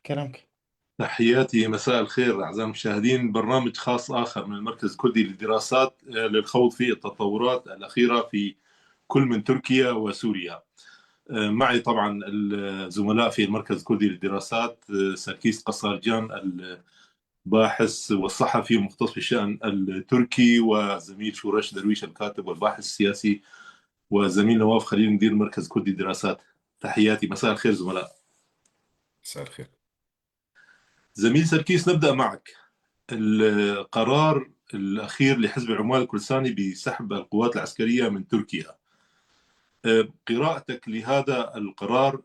كلامك. تحياتي، مساء الخير أعزائي المشاهدين. برنامج خاص آخر من المركز الكردي للدراسات للخوض في التطورات الأخيرة في كل من تركيا وسوريا. معي طبعا الزملاء في المركز الكردي للدراسات، سركيس قصارجان الباحث والصحفي ومختص في الشأن التركي، وزميل شورش درويش الكاتب والباحث السياسي، وزميل نواف خليل مدير المركز الكردي للدراسات. تحياتي، مساء الخير زملاء. مساء الخير. زميل سركيس، نبدأ معك. القرار الأخير لحزب العمال الكردستاني بسحب القوات العسكرية من تركيا، قراءتك لهذا القرار؟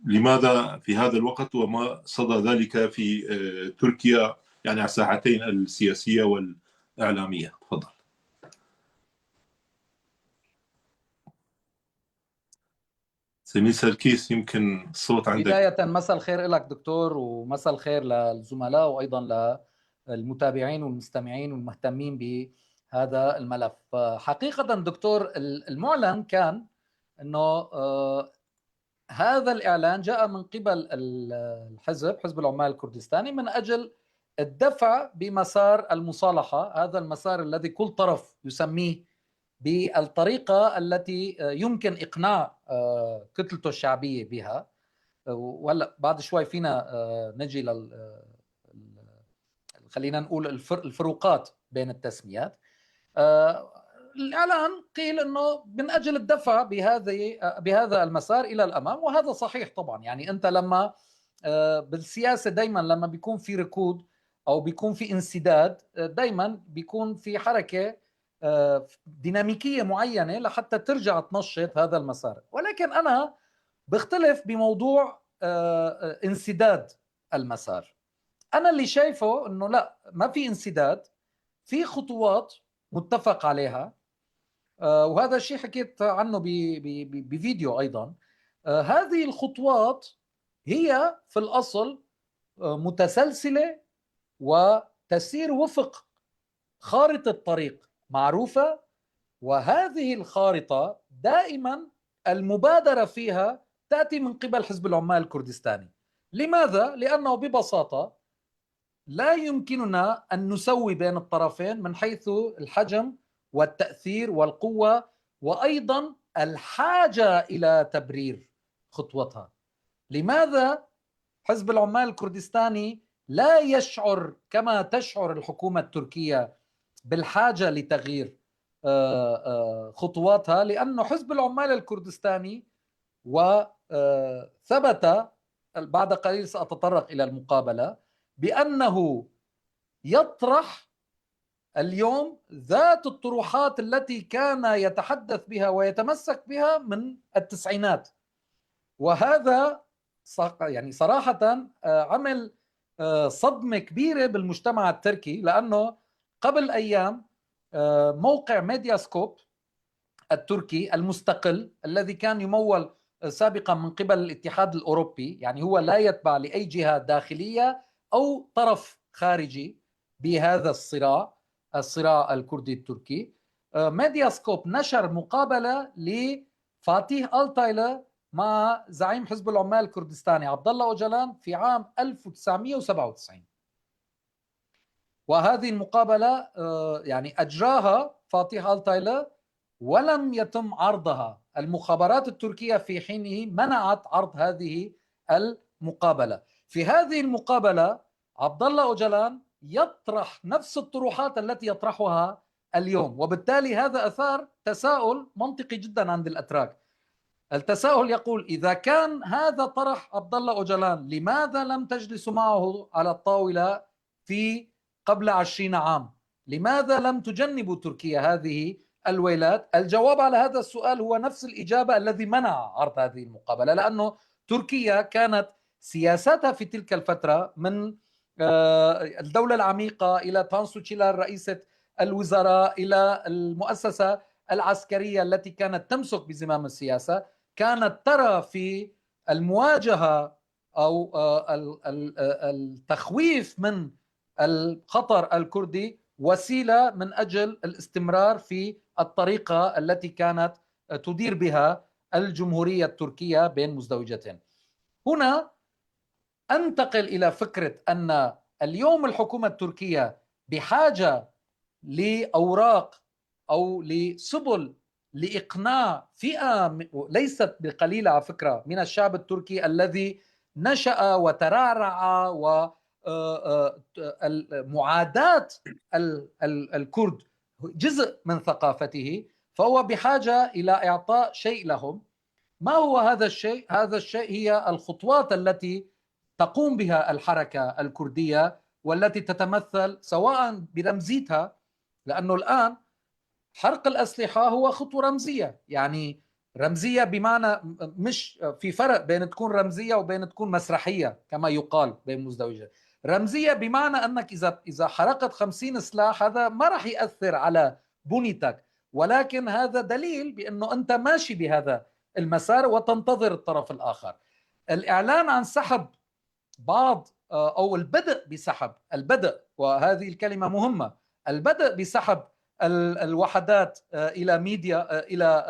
لماذا في هذا الوقت، وما صدى ذلك في تركيا، يعني على الساحتين السياسية والإعلامية؟ تفضل زميل سركيس، يمكن الصوت عندك. بداية مساء الخير لك دكتور، ومساء الخير للزملاء وأيضا للمتابعين والمستمعين والمهتمين بهذا الملف. حقيقة دكتور، المعلن كان أنه هذا الإعلان جاء من قبل حزب العمال الكردستاني من أجل الدفع بمسار المصالحة، هذا المسار الذي كل طرف يسميه بالطريقة التي يمكن إقناع كتلته الشعبية بها. وهلا بعد شوي فينا نجي خلينا نقول الفروقات بين التسميات. الإعلان قيل أنه من أجل الدفع بهذا المسار إلى الأمام، وهذا صحيح طبعا. يعني أنت لما بالسياسة دايما لما بيكون في ركود أو بيكون في انسداد، دايما بيكون في حركة ديناميكية معينة لحتى ترجع تنشط هذا المسار. ولكن أنا بختلف بموضوع انسداد المسار. أنا اللي شايفه أنه لا، ما في انسداد، في خطوات متفق عليها، وهذا الشيء حكيت عنه بفيديو أيضا. هذه الخطوات هي في الأصل متسلسلة وتسير وفق خارطة طريق معروفة، وهذه الخارطة دائما المبادرة فيها تأتي من قبل حزب العمال الكردستاني. لماذا؟ لأنه ببساطة لا يمكننا أن نسوي بين الطرفين من حيث الحجم والتأثير والقوة، وأيضا الحاجة إلى تبرير خطوتها. لماذا حزب العمال الكردستاني لا يشعر كما تشعر الحكومة التركية بالحاجة لتغيير خطواتها؟ لأنه حزب العمال الكردستاني وثبت بعد قليل سأتطرق إلى المقابلة بأنه يطرح اليوم ذات الطروحات التي كان يتحدث بها ويتمسك بها من التسعينات. وهذا يعني صراحة عمل صدمة كبيرة بالمجتمع التركي، لأنه قبل أيام موقع ميدياسكوب التركي المستقل الذي كان يمول سابقا من قبل الاتحاد الأوروبي، يعني هو لا يتبع لأي جهة داخلية أو طرف خارجي بهذا الصراع الكردي التركي. ميدياسكوب نشر مقابلة لفاتيح ألتايلر مع زعيم حزب العمال الكردستاني عبد الله أوجلان في عام 1997. وهذه المقابلة يعني أجراها فاتيح ألتايلر ولم يتم عرضها. المخابرات التركية في حينه منعت عرض هذه المقابلة. في هذه المقابلة عبد الله أوجلان يطرح نفس الطروحات التي يطرحها اليوم، وبالتالي هذا أثار تساؤل منطقي جدا عند الأتراك. التساؤل يقول: إذا كان هذا طرح عبد الله أوجلان، لماذا لم تجلسوا معه على الطاولة في قبل 20 عام؟ لماذا لم تجنبوا تركيا هذه الويلات؟ الجواب على هذا السؤال هو نفس الإجابة الذي منع عرض هذه المقابلة، لأنه تركيا كانت سياستها في تلك الفترة من الدولة العميقة إلى تانسو تشيلار رئيسة الوزراء إلى المؤسسة العسكرية التي كانت تمسك بزمام السياسة، كانت ترى في المواجهة أو التخويف من الخطر الكردي وسيلة من أجل الاستمرار في الطريقة التي كانت تدير بها الجمهورية التركية بين مزدوجتين. هنا أنتقل إلى فكرة أن اليوم الحكومة التركية بحاجة لأوراق أو لسبل لإقناع فئة ليست بقليلة على فكرة من الشعب التركي الذي نشأ وترعرع ومعاداة الكرد جزء من ثقافته، فهو بحاجة إلى إعطاء شيء لهم. ما هو هذا الشيء؟ هذا الشيء هي الخطوات التي تقوم بها الحركة الكردية والتي تتمثل سواء برمزيتها، لأنه الآن حرق الأسلحة هو خطوة رمزية، يعني رمزية بمعنى مش في فرق بين تكون رمزية وبين تكون مسرحية كما يقال بين مزدوجة. رمزية بمعنى أنك إذا حرقت 50 سلاح هذا ما راح يأثر على بنيتك، ولكن هذا دليل بأنه أنت ماشي بهذا المسار وتنتظر الطرف الآخر. الإعلان عن سحب بعض أو البدء وهذه الكلمة مهمة، البدء بسحب الوحدات إلى ميديا إلى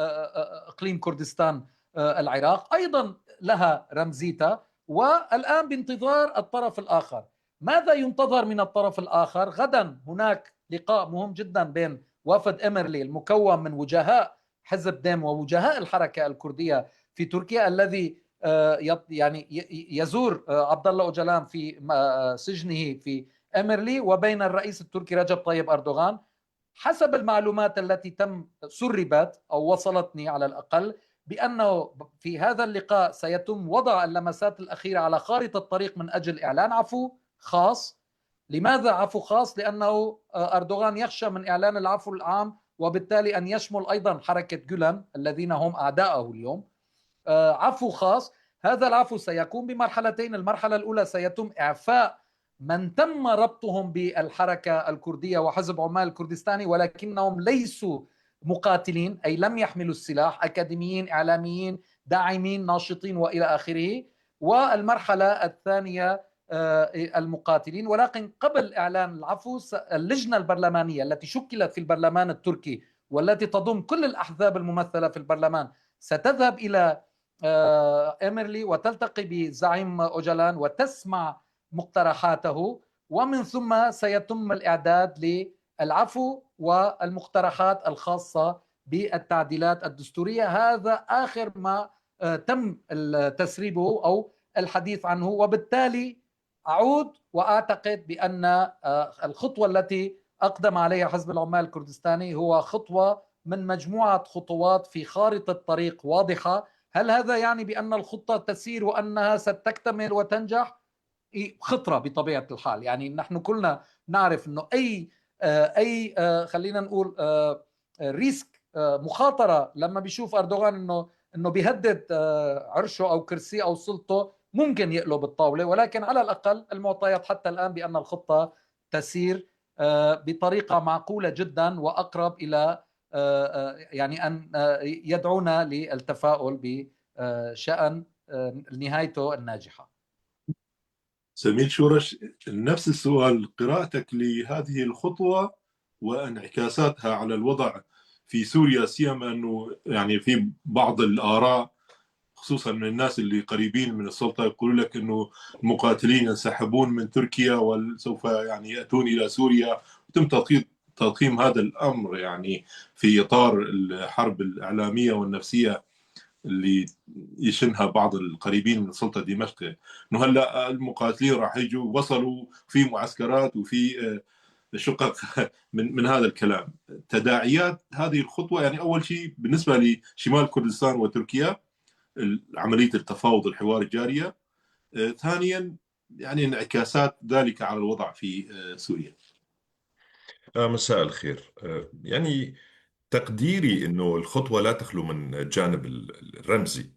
إقليم كردستان العراق أيضا لها رمزيتها، والآن بانتظار الطرف الآخر. ماذا ينتظر من الطرف الآخر؟ غدا هناك لقاء مهم جدا بين وفد إمرلي المكون من وجهاء حزب ديم ووجهاء الحركة الكردية في تركيا، الذي يعني يزور عبد الله أوجلان في سجنه في إمرلي، وبين الرئيس التركي رجب طيب أردوغان. حسب المعلومات التي سربت أو وصلتني على الأقل بأنه في هذا اللقاء سيتم وضع اللمسات الأخيرة على خارطة الطريق من أجل إعلان عفو خاص. لماذا عفو خاص؟ لأنه أردوغان يخشى من إعلان العفو العام وبالتالي أن يشمل أيضا حركة جولان الذين هم أعداءه اليوم. عفو خاص. هذا العفو سيكون بمرحلتين. المرحلة الأولى سيتم إعفاء من تم ربطهم بالحركة الكردية وحزب عمال الكردستاني ولكنهم ليسوا مقاتلين، أي لم يحملوا السلاح، أكاديميين، إعلاميين، داعمين، ناشطين وإلى آخره. والمرحلة الثانية المقاتلين. ولكن قبل إعلان العفو اللجنة البرلمانية التي شكلت في البرلمان التركي والتي تضم كل الأحزاب الممثلة في البرلمان ستذهب إلى إمرلي وتلتقي بزعيم أوجلان وتسمع مقترحاته، ومن ثم سيتم الإعداد للعفو والمقترحات الخاصة بالتعديلات الدستورية. هذا آخر ما تم تسريبه أو الحديث عنه. وبالتالي أعود وأعتقد بأن الخطوة التي أقدم عليها حزب العمال الكردستاني هو خطوة من مجموعة خطوات في خارطة طريق واضحة. هل هذا يعني بأن الخطة تسير وأنها ستكتمل وتنجح؟ خطرة بطبيعة الحال. يعني نحن كلنا نعرف أنه أي خلينا نقول ريسك، مخاطرة، لما بيشوف أردوغان أنه بيهدد عرشه أو كرسيه أو سلطته ممكن يقلب الطاولة، ولكن على الأقل المعطيات حتى الآن بأن الخطة تسير بطريقة معقولة جدا وأقرب إلى يعني أن يدعونا للتفاؤل بشأن نهايته الناجحة. سمير شورش، نفس السؤال، قراءتك لهذه الخطوة وانعكاساتها على الوضع في سوريا، سيما أنه يعني في بعض الآراء خصوصا من الناس اللي قريبين من السلطة يقول لك أنه المقاتلين ينسحبون من تركيا وسوف يعني يأتون إلى سوريا، وتم تضخيم هذا الأمر يعني في إطار الحرب الإعلامية والنفسية اللي يشنها بعض القريبين من سلطة دمشق، انه هلا المقاتلين راح يجوا، وصلوا في معسكرات وفي شقق من هذا الكلام. تداعيات هذه الخطوة، يعني اول شيء بالنسبة لشمال كردستان وتركيا عملية التفاوض الحوار الجارية، ثانيا يعني انعكاسات ذلك على الوضع في سوريا. مساء الخير. يعني تقديري أنه الخطوة لا تخلو من الجانب الرمزي،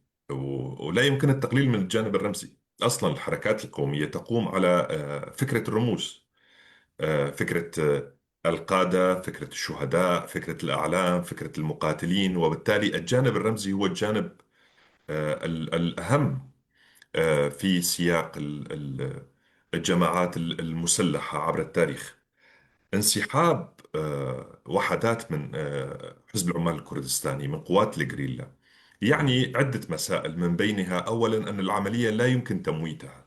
ولا يمكن التقليل من الجانب الرمزي. أصلا الحركات القومية تقوم على فكرة الرموز، فكرة القادة، فكرة الشهداء، فكرة الأعلام، فكرة المقاتلين، وبالتالي الجانب الرمزي هو الجانب الأهم في سياق الجماعات المسلحة عبر التاريخ. انسحاب وحدات من حزب العمال الكردستاني من قوات الجريلا يعني عدة مسائل، من بينها أولا أن العملية لا يمكن تمويتها.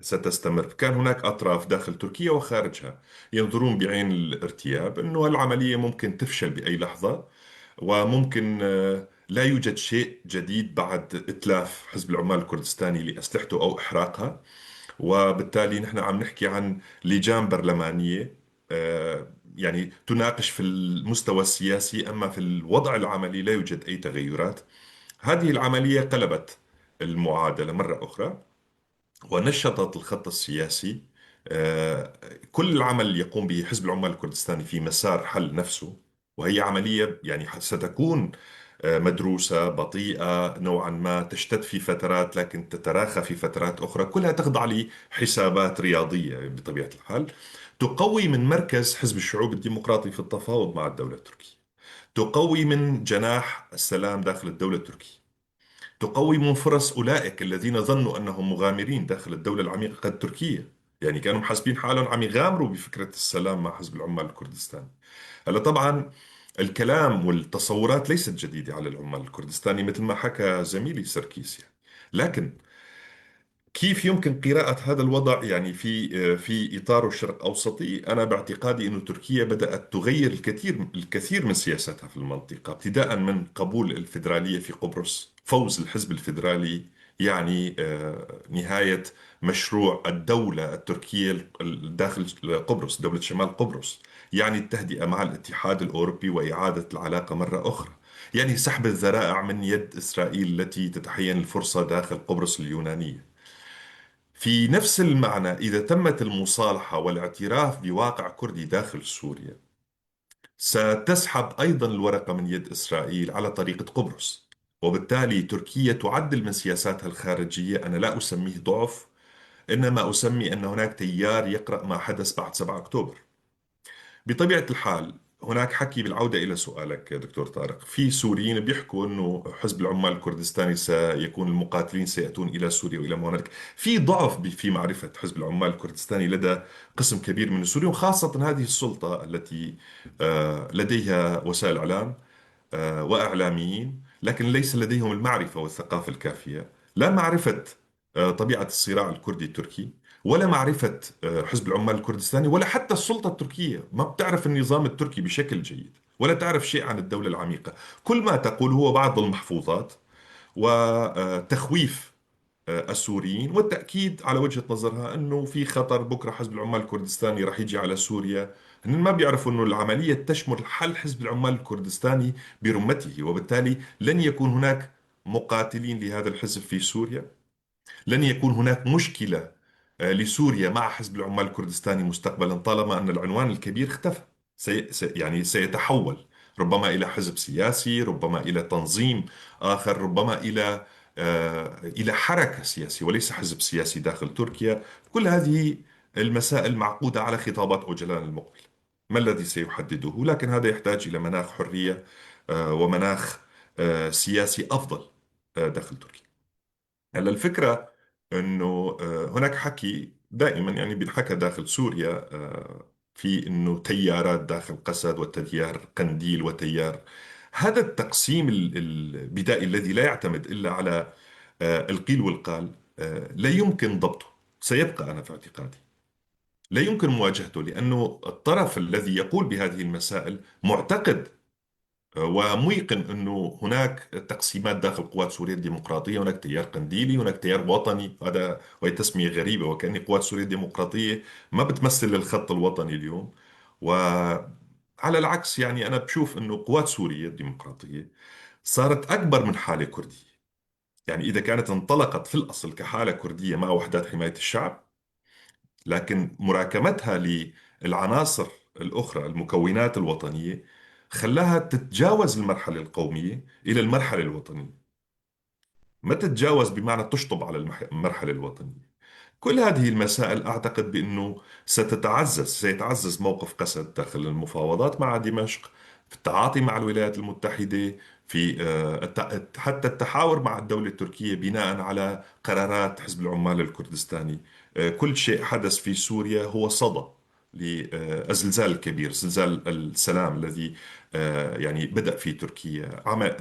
ستستمر. كان هناك أطراف داخل تركيا وخارجها ينظرون بعين الارتياب أنه العملية ممكن تفشل بأي لحظة، وممكن لا يوجد شيء جديد بعد إتلاف حزب العمال الكردستاني لأسلحته أو إحراقها. وبالتالي نحن عم نحكي عن لجان برلمانية يعني تناقش في المستوى السياسي، أما في الوضع العملي لا يوجد أي تغيرات. هذه العملية قلبت المعادلة مرة أخرى ونشطت الخط السياسي. آه، كل العمل اللي يقوم به حزب العمال الكردستاني في مسار حل نفسه، وهي عملية يعني ستكون مدروسة بطيئة نوعا ما، تشتد في فترات لكن تتراخى في فترات أخرى، كلها تخضع لحسابات رياضية بطبيعة الحال. تقوي من مركز حزب الشعوب الديمقراطي في التفاوض مع الدولة التركية، تقوي من جناح السلام داخل الدولة التركية، تقوي من فرص أولئك الذين ظنوا أنهم مغامرين داخل الدولة العميقة التركية، يعني كانوا محسبين حالهم عم يغامروا بفكرة السلام مع حزب العمال الكردستاني. هلا طبعا الكلام والتصورات ليست جديدة على العمال الكردستاني مثل ما حكى زميلي سركيس يعني. لكن كيف يمكن قراءة هذا الوضع يعني في إطاره الشرق أوسطي؟ أنا باعتقادي أن تركيا بدأت تغير الكثير من سياساتها في المنطقة، ابتداء من قبول الفيدرالية في قبرص، فوز الحزب الفيدرالي يعني نهاية مشروع الدولة التركية داخل قبرص، دولة شمال قبرص، يعني التهدئة مع الاتحاد الأوروبي وإعادة العلاقة مرة أخرى، يعني سحب الذرائع من يد إسرائيل التي تتحين الفرصة داخل قبرص اليونانية. في نفس المعنى، إذا تمت المصالحة والاعتراف بواقع كردي داخل سوريا، ستسحب أيضا الورقة من يد إسرائيل على طريقة قبرص، وبالتالي تركيا تعدل من سياساتها الخارجية. أنا لا أسميه ضعف، إنما أسمي أن هناك تيار يقرأ ما حدث بعد 7 أكتوبر. بطبيعة الحال هناك حكي، بالعودة إلى سؤالك يا دكتور طارق، في سوريين بيحكوا أنه حزب العمال الكردستاني سيكون المقاتلين سيأتون إلى سوريا وإلى ما هنالك. في ضعف في معرفة حزب العمال الكردستاني لدى قسم كبير من السوريين، وخاصة هذه السلطة التي لديها وسائل إعلام وإعلاميين، لكن ليس لديهم المعرفة والثقافة الكافية. لا معرفة طبيعة الصراع الكردي التركي، ولا معرفة حزب العمال الكردستاني، ولا حتى السلطة التركية ما بتعرف النظام التركي بشكل جيد، ولا تعرف شيء عن الدولة العميقة. كل ما تقول هو بعض المحفوظات وتخويف السوريين، والتأكيد على وجهة نظرها أنه في خطر بكرة حزب العمال الكردستاني رح يجي على سوريا. هن ما بيعرفوا أنه العملية تشمل حل حزب العمال الكردستاني برمته، وبالتالي لن يكون هناك مقاتلين لهذا الحزب في سوريا، لن يكون هناك مشكلة لسوريا مع حزب العمال الكردستاني مستقبلا، طالما أن العنوان الكبير اختفى. يعني سيتحول ربما إلى حزب سياسي، ربما إلى تنظيم آخر، ربما إلى حركة سياسية وليس حزب سياسي داخل تركيا. كل هذه المسائل معقودة على خطابات أوجلان المقبل. ما الذي سيحدده؟ لكن هذا يحتاج إلى مناخ حرية ومناخ سياسي أفضل داخل تركيا. هلا الفكرة انه هناك حكي دائما يعني بينحكى داخل سوريا في انه تيارات داخل قسد وتيار قنديل وتيار. هذا التقسيم البدائي الذي لا يعتمد الا على القيل والقال لا يمكن ضبطه، سيبقى انا في اعتقادي لا يمكن مواجهته، لانه الطرف الذي يقول بهذه المسائل معتقد وميقن أنه هناك تقسيمات داخل قوات سوريا الديمقراطية، هناك تيار قنديلي، هناك تيار وطني. وهي تسمية غريبة، وكأن قوات سوريا الديمقراطية ما بتمثل الخط الوطني اليوم. وعلى العكس يعني أنا بشوف أنه قوات سوريا الديمقراطية صارت أكبر من حالة كردية. يعني إذا كانت انطلقت في الأصل كحالة كردية مع وحدات حماية الشعب، لكن مراكمتها للعناصر الأخرى المكونات الوطنية خلاها تتجاوز المرحلة القومية إلى المرحلة الوطنية، ما تتجاوز بمعنى تشطب على المرحلة الوطنية. كل هذه المسائل أعتقد بأنه سيتعزز موقف قسد داخل المفاوضات مع دمشق، في التعاطي مع الولايات المتحدة، في حتى التحاور مع الدولة التركية بناء على قرارات حزب العمال الكردستاني. كل شيء حدث في سوريا هو صدى للزلزال الكبير، زلزال السلام الذي يعني بدأ في تركيا عام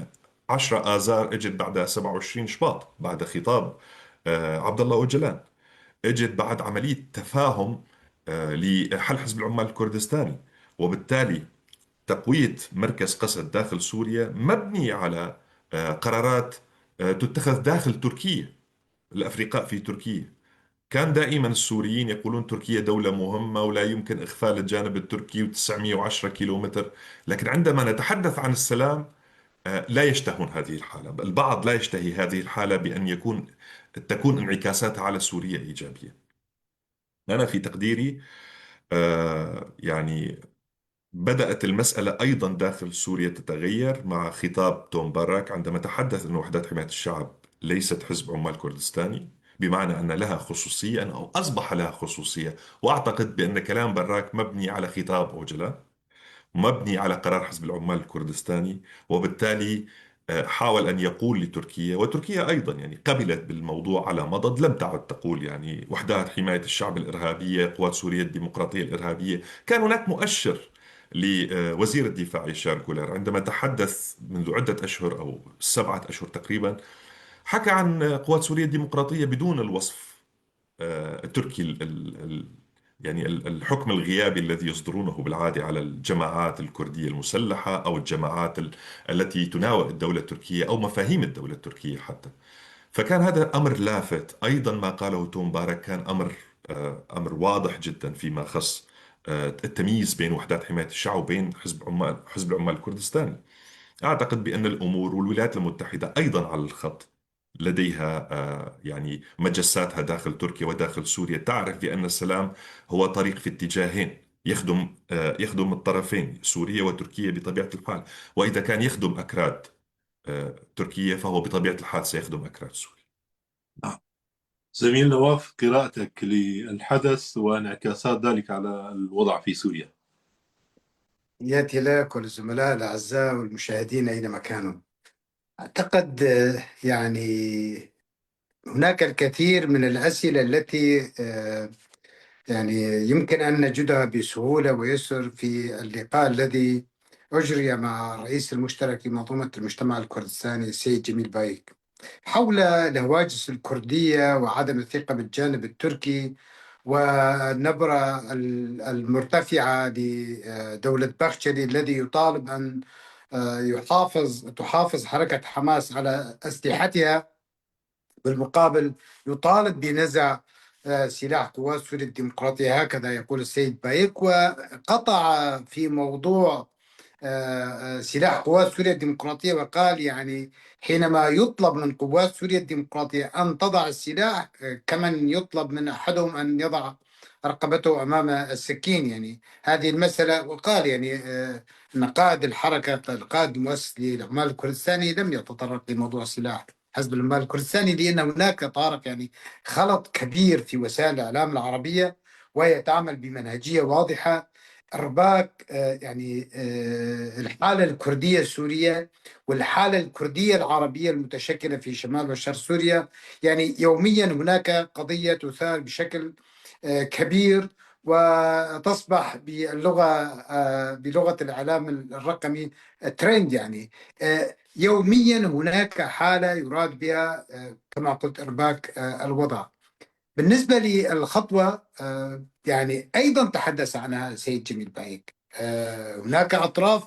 10 آذار، اجت بعد 27 شباط بعد خطاب عبد الله أوجلان. اجت بعد عملية تفاهم لحل حزب العمال الكردستاني، وبالتالي تقوية مركز قسد داخل سوريا مبني على قرارات تتخذ داخل تركيا. الأفرقاء في تركيا كان دائما السوريين يقولون تركيا دولة مهمة ولا يمكن إغفال الجانب التركي، و910 كيلومتر. لكن عندما نتحدث عن السلام لا يشتهون هذه الحالة. البعض لا يشتهي هذه الحالة بأن تكون انعكاساتها على سوريا إيجابية. أنا في تقديري يعني بدأت المسألة أيضا داخل سوريا تتغير مع خطاب توم باراك عندما تحدث أن وحدات حماية الشعب ليست حزب عمال كردستاني، بمعنى أن لها خصوصية أو أصبح لها خصوصية. وأعتقد بأن كلام باراك مبني على خطاب أوجلا، مبني على قرار حزب العمال الكردستاني، وبالتالي حاول أن يقول لتركيا، وتركيا أيضا يعني قبلت بالموضوع على مضض، لم تعد تقول يعني وحدات حماية الشعب الإرهابية، قوات سوريا الديمقراطية الإرهابية. كان هناك مؤشر لوزير الدفاع يشار كولر عندما تحدث منذ عدة أشهر أو 7 أشهر تقريبا، حكى عن قوات سوريا الديمقراطية بدون الوصف التركي يعني الحكم الغيابي الذي يصدرونه بالعادة على الجماعات الكردية المسلحة أو الجماعات التي تناوئ الدولة التركية أو مفاهيم الدولة التركية حتى. فكان هذا أمر لافت. أيضا ما قاله توم بارك كان أمر واضح جدا فيما خص التمييز بين وحدات حماية الشعب وبين حزب العمال الكردستاني. أعتقد بأن الأمور والولايات المتحدة أيضا على الخط، لديها يعني مجساتها داخل تركيا وداخل سوريا، تعرف بأن السلام هو طريق في اتجاهين، يخدم الطرفين سوريا وتركيا بطبيعة الحال. وإذا كان يخدم أكراد تركيا فهو بطبيعة الحال سيخدم أكراد سوريا. زميل نواف، قراءتك للحدث وانعكاسات ذلك على الوضع في سوريا. ياتي لك وللزملاء الأعزاء والمشاهدين أينما كانوا. أعتقد يعني هناك الكثير من الأسئلة التي يعني يمكن أن نجدها بسهولة ويسر في اللقاء الذي أجري مع الرئيس المشترك لمنظومة المجتمع الكردستاني السيد جميل بايك حول الهواجس الكردية وعدم الثقة بالجانب التركي والنبرة المرتفعة لدولة بخشلي الذي يطالب أن تحافظ حركة حماس على أسلحتها، بالمقابل يطالب بنزع سلاح قوات سوريا الديمقراطية، هكذا يقول السيد بايك. وقطع في موضوع سلاح قوات سوريا الديمقراطية وقال يعني حينما يطلب من قوات سوريا الديمقراطية أن تضع السلاح كمن يطلب من أحدهم أن يضع رقبته أمام السكين، يعني هذه المسألة. وقال يعني أن قائد الحركة، القائد المؤسس للعمال الكردستاني، لم يتطرق لموضوع السلاح حزب العمال الكردستاني، لأن هناك طارق يعني خلط كبير في وسائل الإعلام العربية، وهي تعمل بمنهجية واضحة. إرباك يعني الحالة الكردية السورية والحالة الكردية العربية المتشكلة في شمال وشرق سوريا، يعني يوميا هناك قضية تثار بشكل كبير، وتصبح بلغة الإعلام الرقمي ترند. يعني يوميا هناك حالة يراد بها كما قلت إرباك الوضع. بالنسبة للخطوة يعني أيضا تحدث عنها سيد جميل بايك. هناك أطراف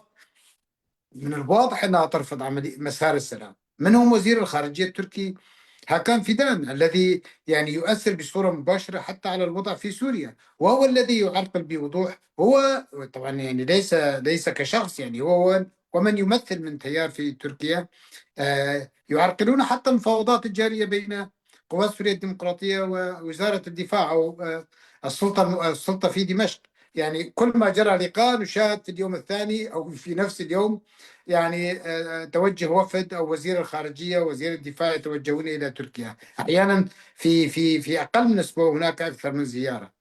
من الواضح أنها ترفض مسار السلام، منهم وزير الخارجية التركي هاكان فيدان، الذي يعني يؤثر بصورة مباشرة حتى على الوضع في سوريا، وهو الذي يعرقل بوضوح. هو طبعا يعني ليس كشخص، يعني هو ومن يمثل من تيار في تركيا يعرقلون حتى المفاوضات الجارية بين قوات سوريا الديمقراطية ووزارة الدفاع أو السلطة في دمشق. يعني كل ما جرى لقاء نشاهد في اليوم الثاني أو في نفس اليوم يعني توجه وفد أو وزير الخارجية ووزير الدفاع يتوجهون إلى تركيا، أحيانا في أقل من أسبوع هناك أكثر من زيارة.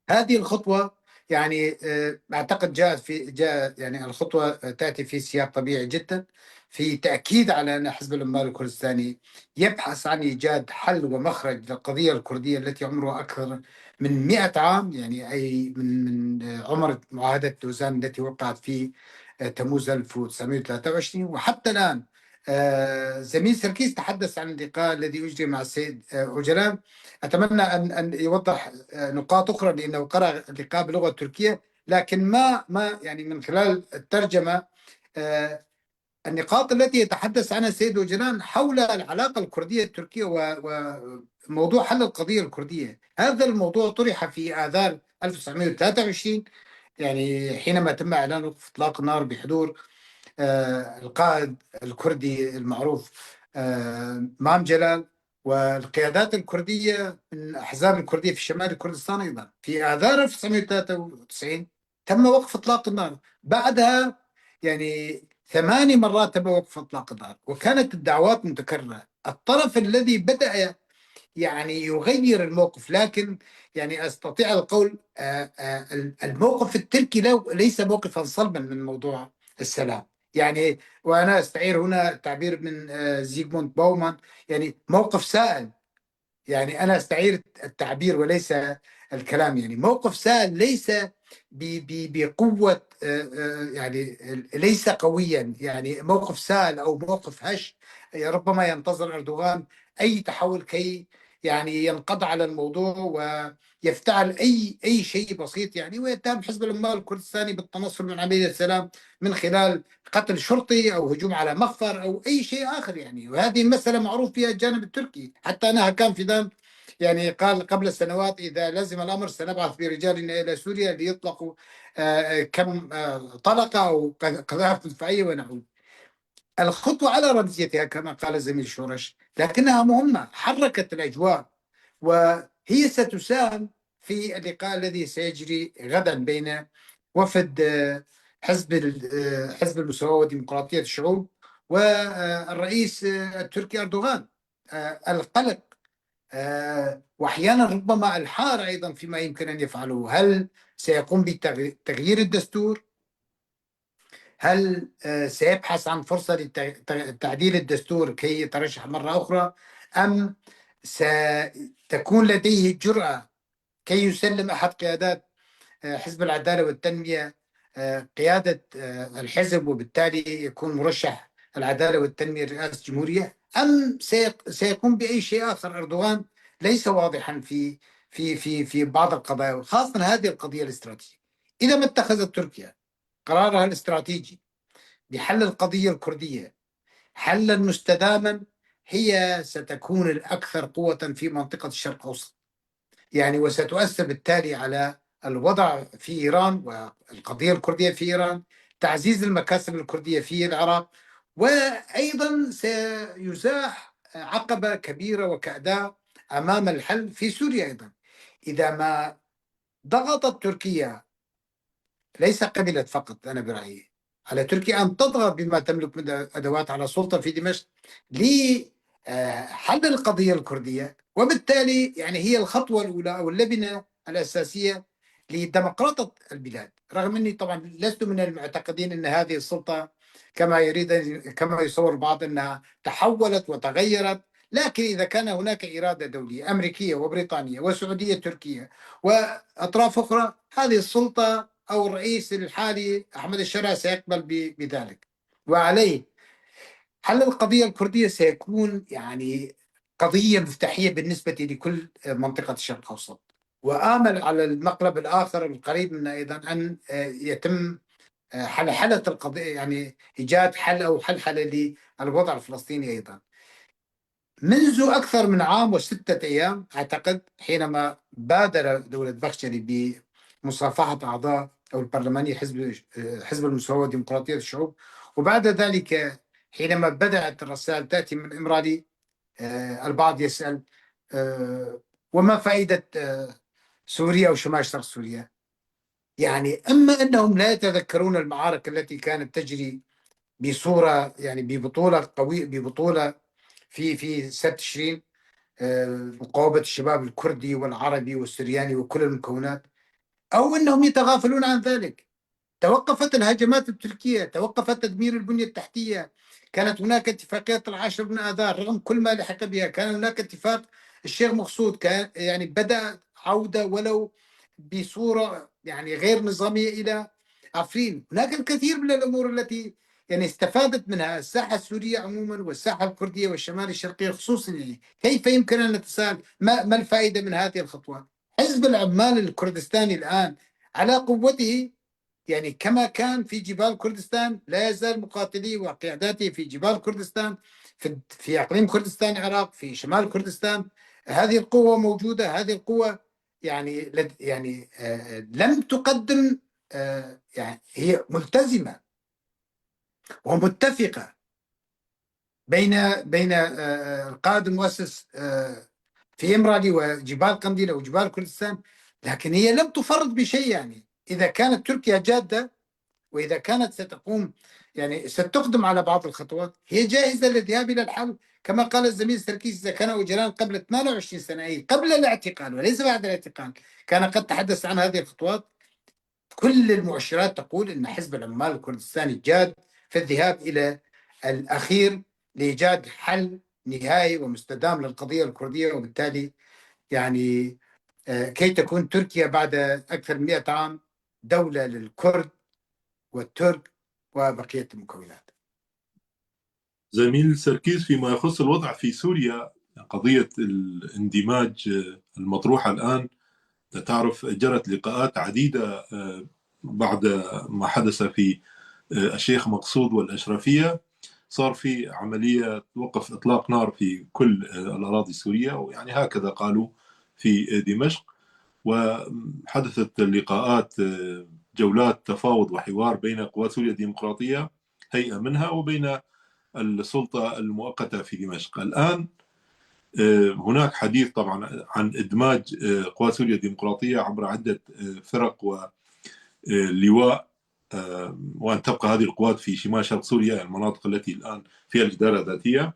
هذه الخطوة يعني أعتقد جاء يعني الخطوة تأتي في سياق طبيعي جدا، في تأكيد على أن حزب العمال الكردستاني يبحث عن إيجاد حل ومخرج للقضية الكردية التي عمرها أكثر من 100 عام، يعني أي من عمر معاهدة لوزان التي وقعت في تموز 1923، وحتى الآن زميل سركيس تحدث عن اللقاء الذي أجري مع السيد أوجلان. أتمنى أن يوضح نقاط أخرى، لأنه قرأ اللقاء باللغة التركية، لكن ما يعني من خلال الترجمة النقاط التي يتحدث عنها السيد أوجلان حول العلاقة الكردية التركية وموضوع حل القضية الكردية. هذا الموضوع طرح في آذار 1923، يعني حينما تم إعلان وقف إطلاق النار بحضور القائد الكردي المعروف مام جلال والقيادات الكردية من الأحزاب الكردية في شمال كردستان. أيضا في آذار 1993 تم وقف إطلاق النار. بعدها يعني 8 مرات تم وقف إطلاق النار، وكانت الدعوات متكررة. الطرف الذي بدأ يعني يغير الموقف، لكن يعني أستطيع القول الموقف التركي ليس موقفا صلبا من موضوع السلام. يعني وأنا أستعير هنا تعبير من زيغموند باومان، يعني موقف سائل. يعني أنا أستعير التعبير وليس الكلام. يعني موقف سائل ليس بقوة، يعني ليس قويا. يعني موقف سائل أو موقف هش، ربما ينتظر أردوغان أي تحول كي يعني ينقض على الموضوع ويفتعل أي شيء بسيط، يعني ويتهم حزب العمال الكردستاني بالتنصل من عملية السلام من خلال قتل شرطي أو هجوم على مخفر أو أي شيء آخر. يعني وهذه المسألة معروف فيها الجانب التركي. حتى أنا كان فيدان يعني قال قبل سنوات إذا لزم الأمر سنبعث برجالنا إلى سوريا ليطلقوا كم طلقة أو قذائف مدفعية ونعود. الخطوة على رمزيتها كما قال الزميل شورش، لكنها مهمة، حركت الأجواء، وهي ستساهم في اللقاء الذي سيجري غدا بين وفد حزب المساواة وديمقراطية الشعوب والرئيس التركي أردوغان. القلق واحيانا ربما الحار ايضا فيما يمكن ان يفعله. هل سيقوم بتغيير الدستور؟ هل سيبحث عن فرصه لتعديل الدستور كي يترشح مره اخرى؟ ام ستكون لديه الجرأه كي يسلم احد قيادات حزب العداله والتنميه قياده الحزب، وبالتالي يكون مرشح العداله والتنميه لرئاسه الجمهوريه؟ ام سيقوم باي شيء اخر؟ اردوغان ليس واضحا في بعض القضايا، وخاصه هذه القضيه الاستراتيجيه. اذا ما اتخذت تركيا قرارها الاستراتيجي بحل القضيه الكرديه حلا مستداما، هي ستكون الاكثر قوه في منطقه الشرق الاوسط، يعني وستؤثر بالتالي على الوضع في إيران والقضية الكردية في إيران، تعزيز المكاسب الكردية في العراق، وأيضا سيزاح عقبة كبيرة وكأداء أمام الحل في سوريا. أيضا إذا ما ضغطت تركيا، ليس قبلت فقط أنا برأيي، على تركيا أن تضغط بما تملك من أدوات على السلطة في دمشق لحل القضية الكردية، وبالتالي يعني هي الخطوة الأولى أو اللبنة الأساسية لديمقراطية البلاد. رغم أني طبعا لست من المعتقدين أن هذه السلطة كما يصور البعض أنها تحولت وتغيرت، لكن إذا كان هناك إرادة دولية أمريكية وبريطانية وسعودية تركية وأطراف أخرى، هذه السلطة أو الرئيس الحالي أحمد الشرع سيقبل بذلك. وعليه حل القضية الكردية سيكون يعني قضية مفتاحية بالنسبة لكل منطقة الشرق الأوسط. وآمل على المقلب الآخر القريب من أيضا أن يتم حلحلة القضية، يعني إيجاد حل أو حلحلة للوضع الفلسطيني أيضا. منذ أكثر من عام و6 أيام أعتقد حينما بادر دولة بخشلي بمصافحة أعضاء أو البرلماني حزب المساواة وديمقراطية الشعوب، وبعد ذلك حينما بدأت الرسائل تأتي من إمرالي البعض يسأل وما فائدة سوريا أو شمال شرق سوريا؟ يعني إما أنهم لا يتذكرون المعارك التي كانت تجري بصورة يعني ببطولة قوية، ببطولة في سنة تشرين، مقاومة الشباب الكردي والعربي والسرياني وكل المكونات، أو أنهم يتغافلون عن ذلك. توقفت الهجمات التركية، توقفت تدمير البنية التحتية، كانت هناك اتفاقية 10 من آذار رغم كل ما لحق بها، كان هناك اتفاق الشيخ مقصود، كان يعني بدأ عودة ولو بصورة يعني غير نظامية إلى عفرين. هناك الكثير من الأمور التي يعني استفادت منها الساحة السورية عموما والساحة الكردية والشمال الشرقية خصوصا. يعني كيف يمكن أن نتساءل ما الفائدة من هذه الخطوات؟ حزب العمال الكردستاني الآن على قوته، يعني كما كان في جبال كردستان لا يزال مقاتليه وقياداته في جبال كردستان، في اقليم كردستان العراق، في شمال كردستان. هذه القوه موجوده. هذه القوه يعني لم تقدم، يعني هي ملتزمه ومتفقه بين القائد المؤسس في إمرالي وجبال قنديل وجبال كردستان، لكن هي لم تفرط بشيء. يعني إذا كانت تركيا جادة وإذا كانت ستقوم يعني ستقدم على بعض الخطوات، هي جاهزة للذهاب إلى الحل. كما قال الزميل سركيس، إذا كان أوجلان قبل 28 سنة، أي قبل الاعتقال وليس بعد الاعتقال، كان قد تحدث عن هذه الخطوات. كل المؤشرات تقول أن حزب العمال الكردستاني جاد في الذهاب إلى الأخير لإيجاد حل نهائي ومستدام للقضية الكردية، وبالتالي يعني كي تكون تركيا بعد أكثر من 100 عام دولة للكرد والترك وبقية المكونات. زميل سركيس، فيما يخص الوضع في سوريا، قضية الاندماج المطروحة الآن، تعرف جرت لقاءات عديدة بعد ما حدث في الشيخ مقصود والأشرفية. صار في عملية وقف إطلاق نار في كل الأراضي السورية، ويعني هكذا قالوا في دمشق. وحدثت لقاءات، جولات تفاوض وحوار بين قوات سوريا الديمقراطية، هيئة منها، وبين السلطة المؤقتة في دمشق. الآن هناك حديث طبعا عن إدماج قوات سوريا الديمقراطية عبر عدة فرق ولواء، وأن تبقى هذه القوات في شمال شرق سوريا، المناطق التي الآن فيها الجدارة الذاتية.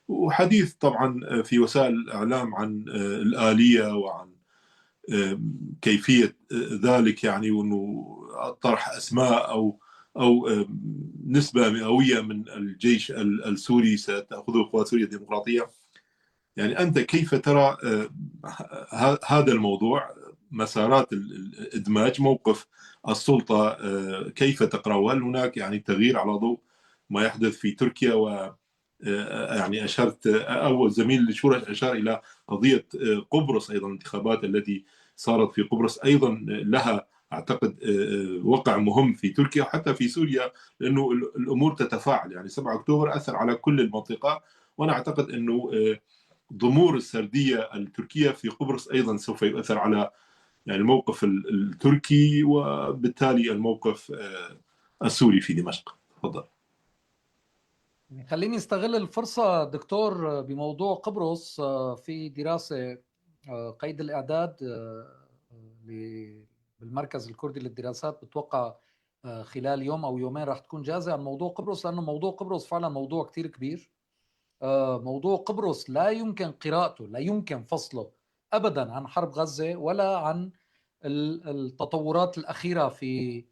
وحديث طبعا في وسائل الإعلام عن الآلية وعن كيفية ذلك، يعني وأنه طرح أسماء أو نسبة مئوية من الجيش السوري ستأخذه قوات سوريا الديمقراطية. يعني أنت كيف ترى هذا الموضوع، مسارات الإدماج، موقف السلطة، كيف تقرأه؟ هل هناك يعني تغيير على ضوء ما يحدث في تركيا؟ و يعني أشرت أو زميل شورى أشار إلى قضية قبرص أيضا، الانتخابات التي صارت في قبرص أيضا لها أعتقد وقع مهم في تركيا وحتى في سوريا، لأنه الأمور تتفاعل. يعني 7 أكتوبر أثر على كل المنطقة، وأنا أعتقد أنه ضمور السردية التركية في قبرص أيضا سوف يؤثر على يعني الموقف التركي وبالتالي الموقف السوري في دمشق. تفضل. خليني استغل الفرصة دكتور بموضوع قبرص. في دراسة قيد الإعداد بالمركز الكردي للدراسات، بتوقع خلال يوم أو يومين راح تكون جاهزة عن موضوع قبرص، لأنه موضوع قبرص فعلا موضوع كتير كبير. موضوع قبرص لا يمكن قراءته، لا يمكن فصله أبدا عن حرب غزة ولا عن التطورات الأخيرة في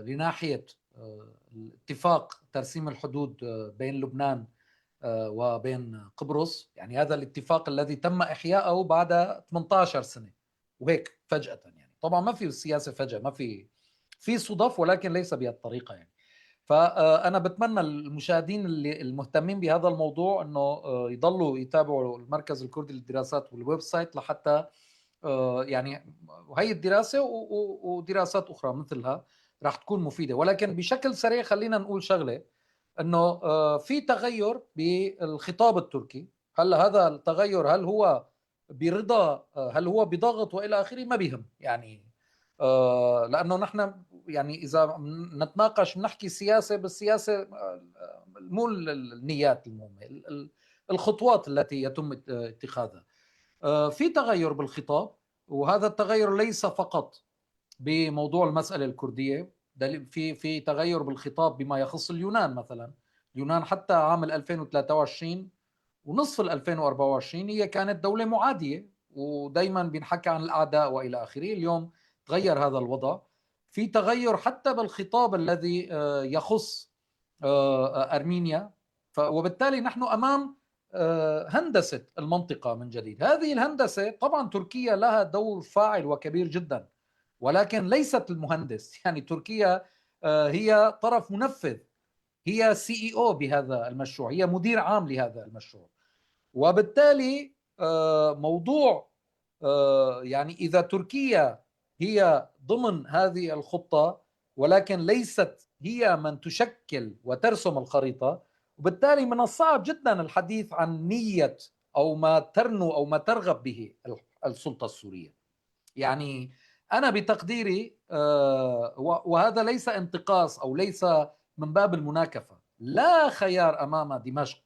لناحية الاتفاق ترسيم الحدود بين لبنان وبين قبرص. يعني هذا الاتفاق الذي تم إحياءه بعد 18 سنة وهيك فجأة. يعني طبعا ما في السياسة فجأة، ما في صدف، ولكن ليس بهالطريقة. يعني فأنا بتمنى المشاهدين اللي المهتمين بهذا الموضوع أنه يضلوا يتابعوا المركز الكردي للدراسات والويب سايت، لحتى يعني هي الدراسة ودراسات أخرى مثلها راح تكون مفيدة. ولكن بشكل سريع خلينا نقول شغلة، أنه في تغير بالخطاب التركي. هلا هذا التغير هل هو برضا، هل هو بضغط وإلى آخره، ما بيهم يعني. لأنه نحن يعني إذا نتناقش نحكي سياسة، بالسياسة مو النيات المهمة، الخطوات التي يتم اتخاذها. في تغير بالخطاب، وهذا التغير ليس فقط بموضوع المسألة الكردية، في تغير بالخطاب بما يخص اليونان. مثلا اليونان حتى عام 2023 ونصف 2024 هي كانت دولة معادية، ودايما بنحكي عن الأعداء وإلى آخره. اليوم تغير هذا الوضع. في تغير حتى بالخطاب الذي يخص أرمينيا. وبالتالي نحن أمام هندسة المنطقة من جديد. هذه الهندسة طبعا تركيا لها دور فاعل وكبير جدا، ولكن ليست المهندس. يعني تركيا هي طرف منفذ هي CEO بهذا المشروع، هي مدير عام لهذا المشروع. وبالتالي موضوع يعني إذا تركيا هي ضمن هذه الخطة ولكن ليست هي من تشكل وترسم الخريطة، وبالتالي من الصعب جدا الحديث عن نية أو ما ترنو أو ما ترغب به السلطة السورية. يعني أنا بتقديري وهذا ليس انتقاص أو ليس من باب المناكفة، لا خيار أمام دمشق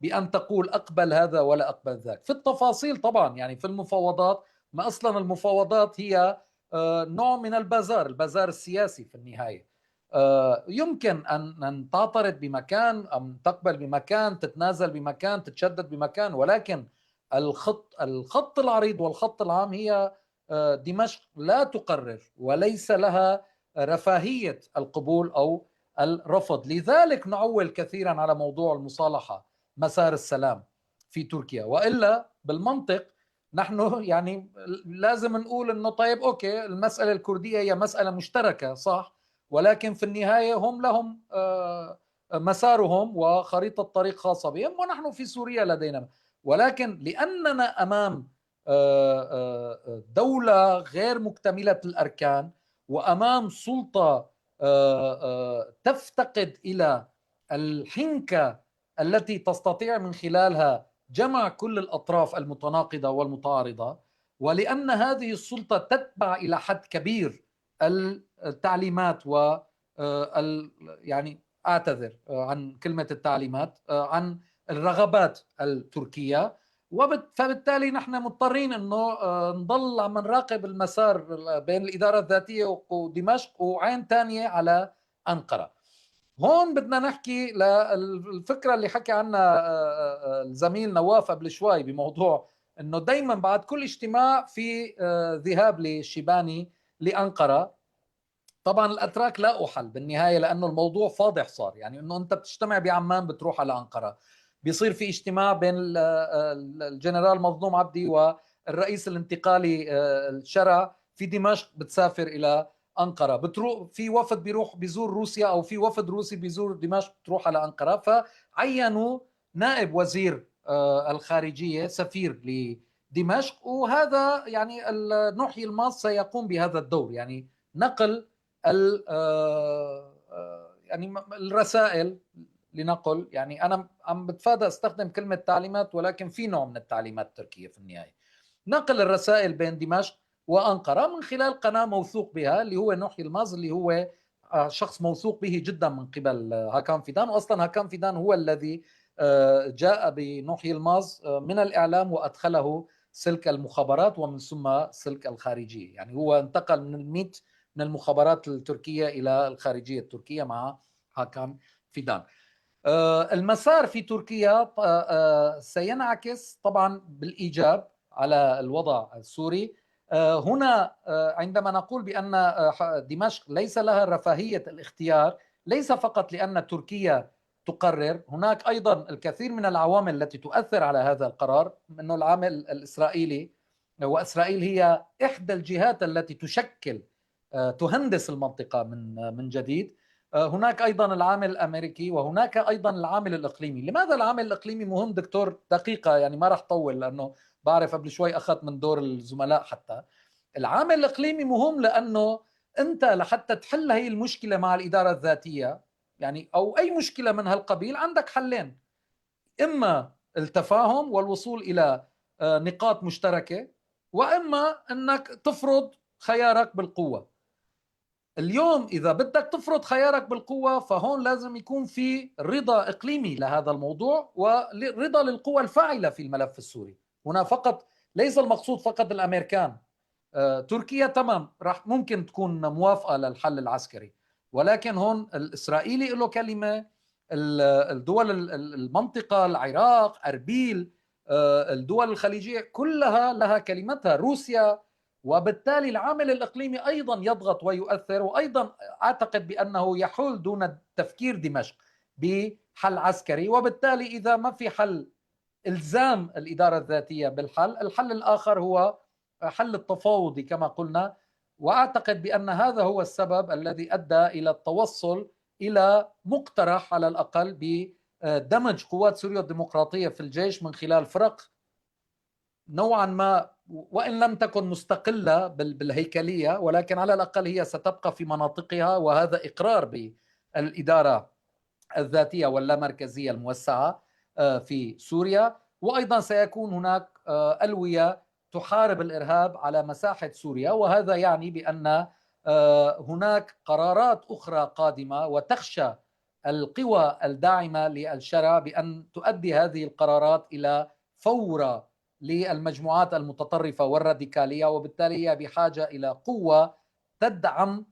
بأن تقول أقبل هذا ولا أقبل ذاك. في التفاصيل طبعا، يعني في المفاوضات، ما أصلا المفاوضات هي نوع من البازار السياسي في النهاية. يمكن أن تعترض بمكان، أم تقبل بمكان، تتنازل بمكان، تتشدد بمكان، ولكن الخط العريض والخط العام هي دمشق لا تقرر وليس لها رفاهية القبول أو الرفض. لذلك نعول كثيرا على موضوع المصالحة، مسار السلام في تركيا. وإلا بالمنطق نحن يعني لازم نقول انه طيب اوكي، المسألة الكردية هي مسألة مشتركة صح، ولكن في النهاية هم لهم مسارهم وخريطة طريق خاصة بهم، ونحن في سوريا لدينا. ولكن لأننا أمام دولة غير مكتملة الأركان، وأمام سلطة تفتقد إلى الحنكة التي تستطيع من خلالها جمع كل الأطراف المتناقضة والمتعارضة، ولأن هذه السلطة تتبع إلى حد كبير التعليمات يعني أعتذر عن كلمة التعليمات، عن الرغبات التركية. فبالتالي نحن مضطرين انه نضل عم نراقب المسار بين الاداره الذاتيه ودمشق وعين ثانيه على انقره. هون بدنا نحكي للفكره اللي حكى عنها الزميل نواف قبل شوي بموضوع انه دائما بعد كل اجتماع في ذهاب للشيباني لانقره. طبعا الاتراك لاقوا حل بالنهايه لانه الموضوع فاضح صار، يعني انه انت بتجتمع بعمان بتروح على انقره، بيصير في اجتماع بين الجنرال مظلوم عبدي والرئيس الانتقالي الشرع في دمشق بتسافر الى انقره، بتروح في وفد بيروح بيزور روسيا او في وفد روسي بيزور دمشق بتروح على انقره. فعينوا نائب وزير الخارجيه سفير لدمشق، وهذا يعني نحيي الماس سيقوم بهذا الدور، يعني نقل يعني الرسائل لنقل، يعني أنا عم بتفادى استخدم كلمة تعليمات ولكن في نوع من التعليمات التركية في النهاية، نقل الرسائل بين دمشق وأنقرة من خلال قناة موثوق بها اللي هو نحيي الماز، اللي هو شخص موثوق به جدا من قبل هاكان فيدان. وأصلا هاكان فيدان هو الذي جاء بنحيي الماز من الإعلام وأدخله سلك المخابرات ومن ثم سلك الخارجية، يعني هو انتقل من الميت من المخابرات التركية إلى الخارجية التركية مع هاكان فيدان. المسار في تركيا سينعكس طبعا بالإيجاب على الوضع السوري. هنا عندما نقول بأن دمشق ليس لها رفاهية الاختيار، ليس فقط لأن تركيا تقرر، هناك أيضا الكثير من العوامل التي تؤثر على هذا القرار، منه العامل الإسرائيلي، وإسرائيل هي إحدى الجهات التي تشكل تهندس المنطقة من جديد. هناك أيضا العامل الأمريكي، وهناك أيضا العامل الإقليمي. لماذا العامل الإقليمي مهم دكتور؟ دقيقة يعني ما راح طول لأنه بعرف قبل شوي أخذت من دور الزملاء. حتى العامل الإقليمي مهم لأنه أنت لحتى تحل هي المشكلة مع الإدارة الذاتية يعني أو أي مشكلة من هالقبيل عندك حلين: إما التفاهم والوصول إلى نقاط مشتركة، وإما أنك تفرض خيارك بالقوة. اليوم إذا بدك تفرض خيارك بالقوة فهون لازم يكون في رضا إقليمي لهذا الموضوع ورضا للقوى الفاعلة في الملف السوري. هنا فقط ليس المقصود فقط الأمريكان. تركيا تمام راح ممكن تكون موافقة للحل العسكري، ولكن هون الإسرائيلي له كلمة، الدول المنطقة، العراق، أربيل، الدول الخليجية كلها لها كلمتها، روسيا. وبالتالي العامل الإقليمي أيضا يضغط ويؤثر، وأيضا أعتقد بأنه يحول دون تفكير دمشق بحل عسكري. وبالتالي إذا ما في حل إلزام الإدارة الذاتية بالحل، الحل الآخر هو حل التفاوضي كما قلنا. وأعتقد بأن هذا هو السبب الذي أدى إلى التوصل إلى مقترح على الأقل بدمج قوات سوريا الديمقراطية في الجيش من خلال فرق نوعا ما وإن لم تكن مستقلة بالهيكلية، ولكن على الأقل هي ستبقى في مناطقها، وهذا إقرار بالإدارة الذاتية واللامركزية الموسعة في سوريا. وأيضا سيكون هناك ألوية تحارب الإرهاب على مساحة سوريا، وهذا يعني بأن هناك قرارات أخرى قادمة، وتخشى القوى الداعمة للشرع بأن تؤدي هذه القرارات إلى فورة للمجموعات المتطرفة والراديكالية، وبالتالي هي بحاجة إلى قوة تدعم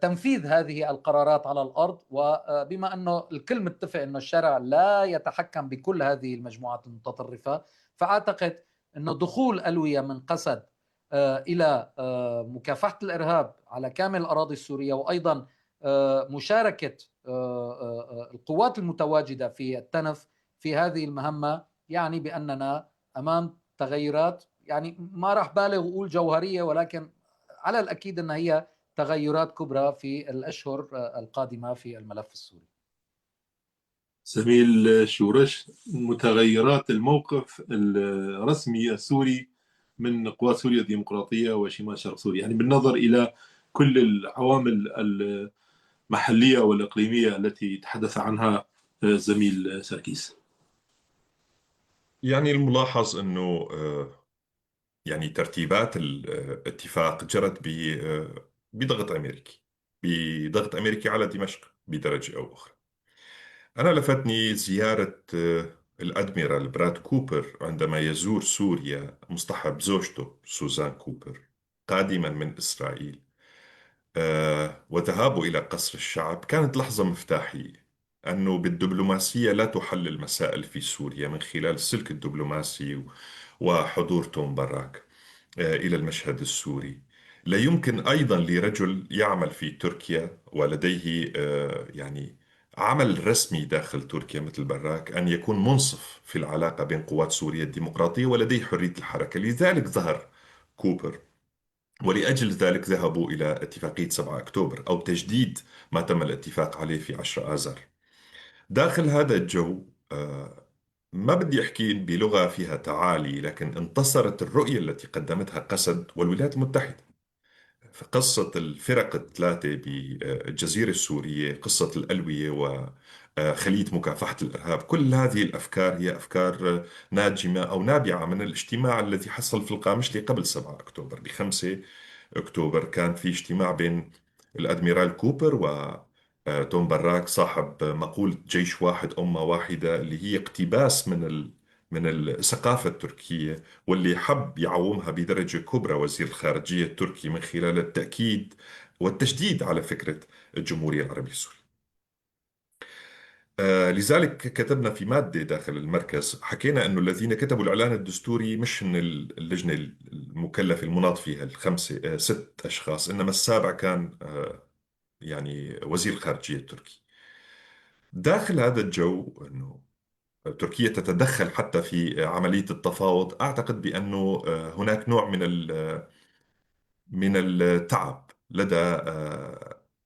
تنفيذ هذه القرارات على الأرض. وبما أنه الكل متفق أنه الشرع لا يتحكم بكل هذه المجموعات المتطرفة، فأعتقد أنه دخول ألوية من قسد إلى مكافحة الإرهاب على كامل الأراضي السورية، وأيضا مشاركة القوات المتواجدة في التنف في هذه المهمة، يعني بأننا أمام تغيرات، يعني ما راح بالغ وأقول جوهرية، ولكن على الأكيد أن هي تغيرات كبرى في الأشهر القادمة في الملف السوري. زميل شورش، متغيرات الموقف الرسمي السوري من قوات سوريا الديمقراطية وشمال شرق سوريا، يعني بالنظر إلى كل العوامل المحلية والإقليمية التي تحدث عنها زميل سركيس. يعني الملاحظ أنه يعني ترتيبات الاتفاق جرت بضغط أمريكي، بضغط أمريكي على دمشق بدرجة أو أخرى. أنا لفتني زيارة الأدميرال براد كوبر عندما يزور سوريا مصطحب زوجته سوزان كوبر قادما من إسرائيل، وذهابه إلى قصر الشعب كانت لحظة مفتاحية. أنه بالدبلوماسية لا تحل المسائل في سوريا من خلال السلك الدبلوماسي وحضور توم باراك إلى المشهد السوري. لا يمكن أيضا لرجل يعمل في تركيا ولديه يعني عمل رسمي داخل تركيا مثل باراك أن يكون منصف في العلاقة بين قوات سوريا الديمقراطية ولديه حرية الحركة. لذلك ظهر كوبر، ولأجل ذلك ذهبوا إلى اتفاقية 7 أكتوبر أو تجديد ما تم الاتفاق عليه في 10 آذار. داخل هذا الجو ما بدي أحكي بلغة فيها تعالي، لكن انتصرت الرؤية التي قدمتها قسد والولايات المتحدة. فقصة الفرق الثلاثة بالجزيرة السورية، قصة الألوية وخلية مكافحة الإرهاب، كل هذه الأفكار هي أفكار ناجمة أو نابعة من الاجتماع الذي حصل في القامشلي قبل 7 أكتوبر. ب5 أكتوبر كان في اجتماع بين الأدميرال كوبر وتوم براك صاحب مقولة جيش واحد أمة واحدة، اللي هي اقتباس من الثقافة التركية، واللي حب يعومها بدرجة كبرى وزير الخارجية التركي من خلال التأكيد والتشديد على فكرة الجمهورية العربية السورية. لذلك كتبنا في مادة داخل المركز، حكينا أنه الذين كتبوا الإعلان الدستوري مش من اللجنة المكلفة المناط فيها الخمسة 6 أشخاص، إنما السابع كان يعني وزير الخارجية التركي. داخل هذا الجو أنه تركيا تتدخل حتى في عملية التفاوض، أعتقد بأنه هناك نوع من التعب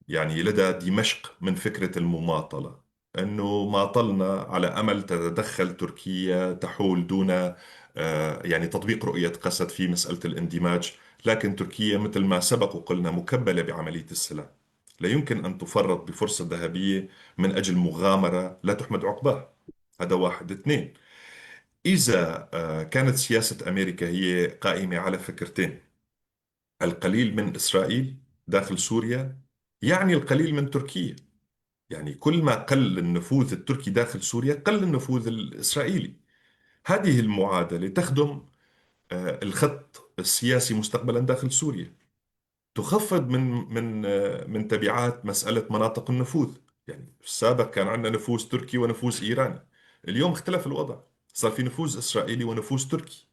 لدى دمشق من فكرة المماطلة، أنه ماطلنا على أمل تتدخل تركيا تحول دون يعني تطبيق رؤية قسد في مسألة الاندماج. لكن تركيا مثل ما سبق وقلنا مكبلة بعملية السلام، لا يمكن أن تفرط بفرصة ذهبية من أجل مغامرة لا تحمد عقباها. هذا واحد. 2، إذا كانت سياسة أمريكا هي قائمة على فكرتين: القليل من إسرائيل داخل سوريا يعني القليل من تركيا، يعني كل ما قل النفوذ التركي داخل سوريا قل النفوذ الإسرائيلي. هذه المعادلة تخدم الخط السياسي مستقبلا داخل سوريا، تخفض من تبعات مسألة مناطق النفوذ. يعني في السابق كان عندنا نفوذ تركي ونفوذ إيراني، اليوم اختلف الوضع، صار في نفوذ إسرائيلي ونفوذ تركي.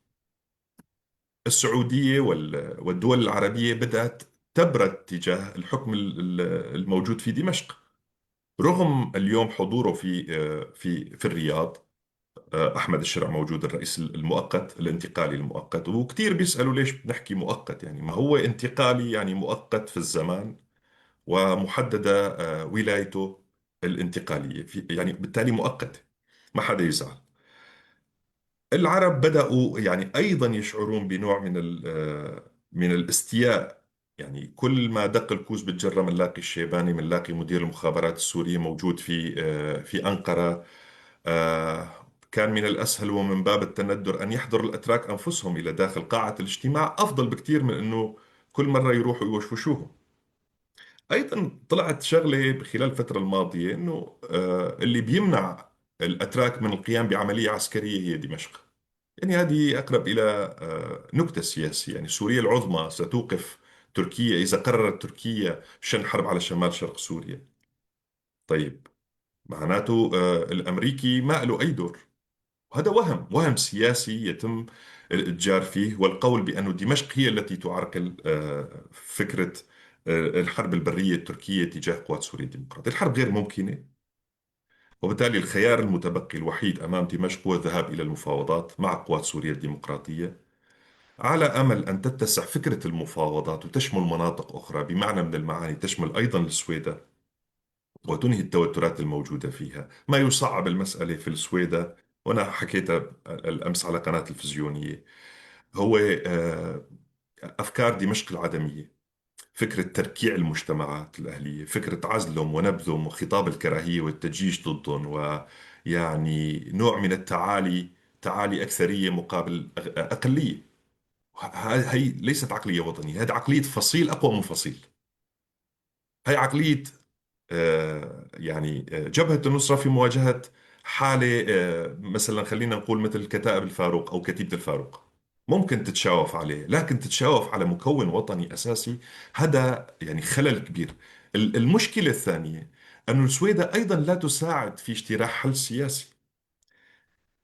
السعودية والدول العربية بدأت تبرد تجاه الحكم الموجود في دمشق، رغم اليوم حضوره في الرياض. أحمد الشرع موجود، الرئيس المؤقت الانتقالي المؤقت، وكثير بيسألوا ليش بنحكي مؤقت، يعني ما هو انتقالي يعني مؤقت في الزمان ومحددة ولايته الانتقالية يعني بالتالي مؤقتة، ما حدا يزعل. العرب بدأوا يعني أيضا يشعرون بنوع من الاستياء. يعني كل ما دق الكوز بالجرة بنلاقي الشيباني، بنلاقي مدير المخابرات السورية موجود في أنقرة. كان من الأسهل ومن باب التندر أن يحضر الأتراك أنفسهم إلى داخل قاعة الاجتماع، أفضل بكثير من أنه كل مرة يروحوا يوشوشوهم. أيضا طلعت شغلة خلال الفترة الماضية أنه اللي بيمنع الأتراك من القيام بعملية عسكرية هي دمشق. يعني هذه أقرب إلى نكتة سياسية. يعني سوريا العظمى ستوقف تركيا إذا قررت تركيا شن حرب على شمال شرق سوريا. طيب معناته الأمريكي ما له أي دور. وهذا وهم سياسي يتم الإتجار فيه، والقول بأن دمشق هي التي تعرقل فكرة الحرب البرية التركية تجاه قوات سوريا الديمقراطية. الحرب غير ممكنة، وبالتالي الخيار المتبقي الوحيد أمام دمشق هو الذهاب إلى المفاوضات مع قوات سوريا الديمقراطية، على أمل أن تتسع فكرة المفاوضات وتشمل مناطق أخرى، بمعنى من المعاني تشمل أيضا السويدة، وتنهي التوترات الموجودة فيها. ما يصعب المسألة في السويدة، وأنا حكيتها الأمس على قناة التلفزيونية، هو أفكار دمشق العدمية، فكرة تركيع المجتمعات الأهلية، فكرة عزلهم ونبذهم وخطاب الكراهية والتجيش ضدهم، ويعني نوع من التعالي، تعالي أكثرية مقابل أقلية. هي ليست عقلية وطنية، هذه عقلية فصيل أقوى من فصيل. هي عقلية يعني جبهة النصرة في مواجهة حالة مثلا خلينا نقول مثل كتائب الفاروق أو كتيبة الفاروق. ممكن تتشاوف عليه، لكن تتشاوف على مكون وطني أساسي، هذا يعني خلل كبير. المشكلة الثانية أن السويدة أيضا لا تساعد في اجتراح حل سياسي.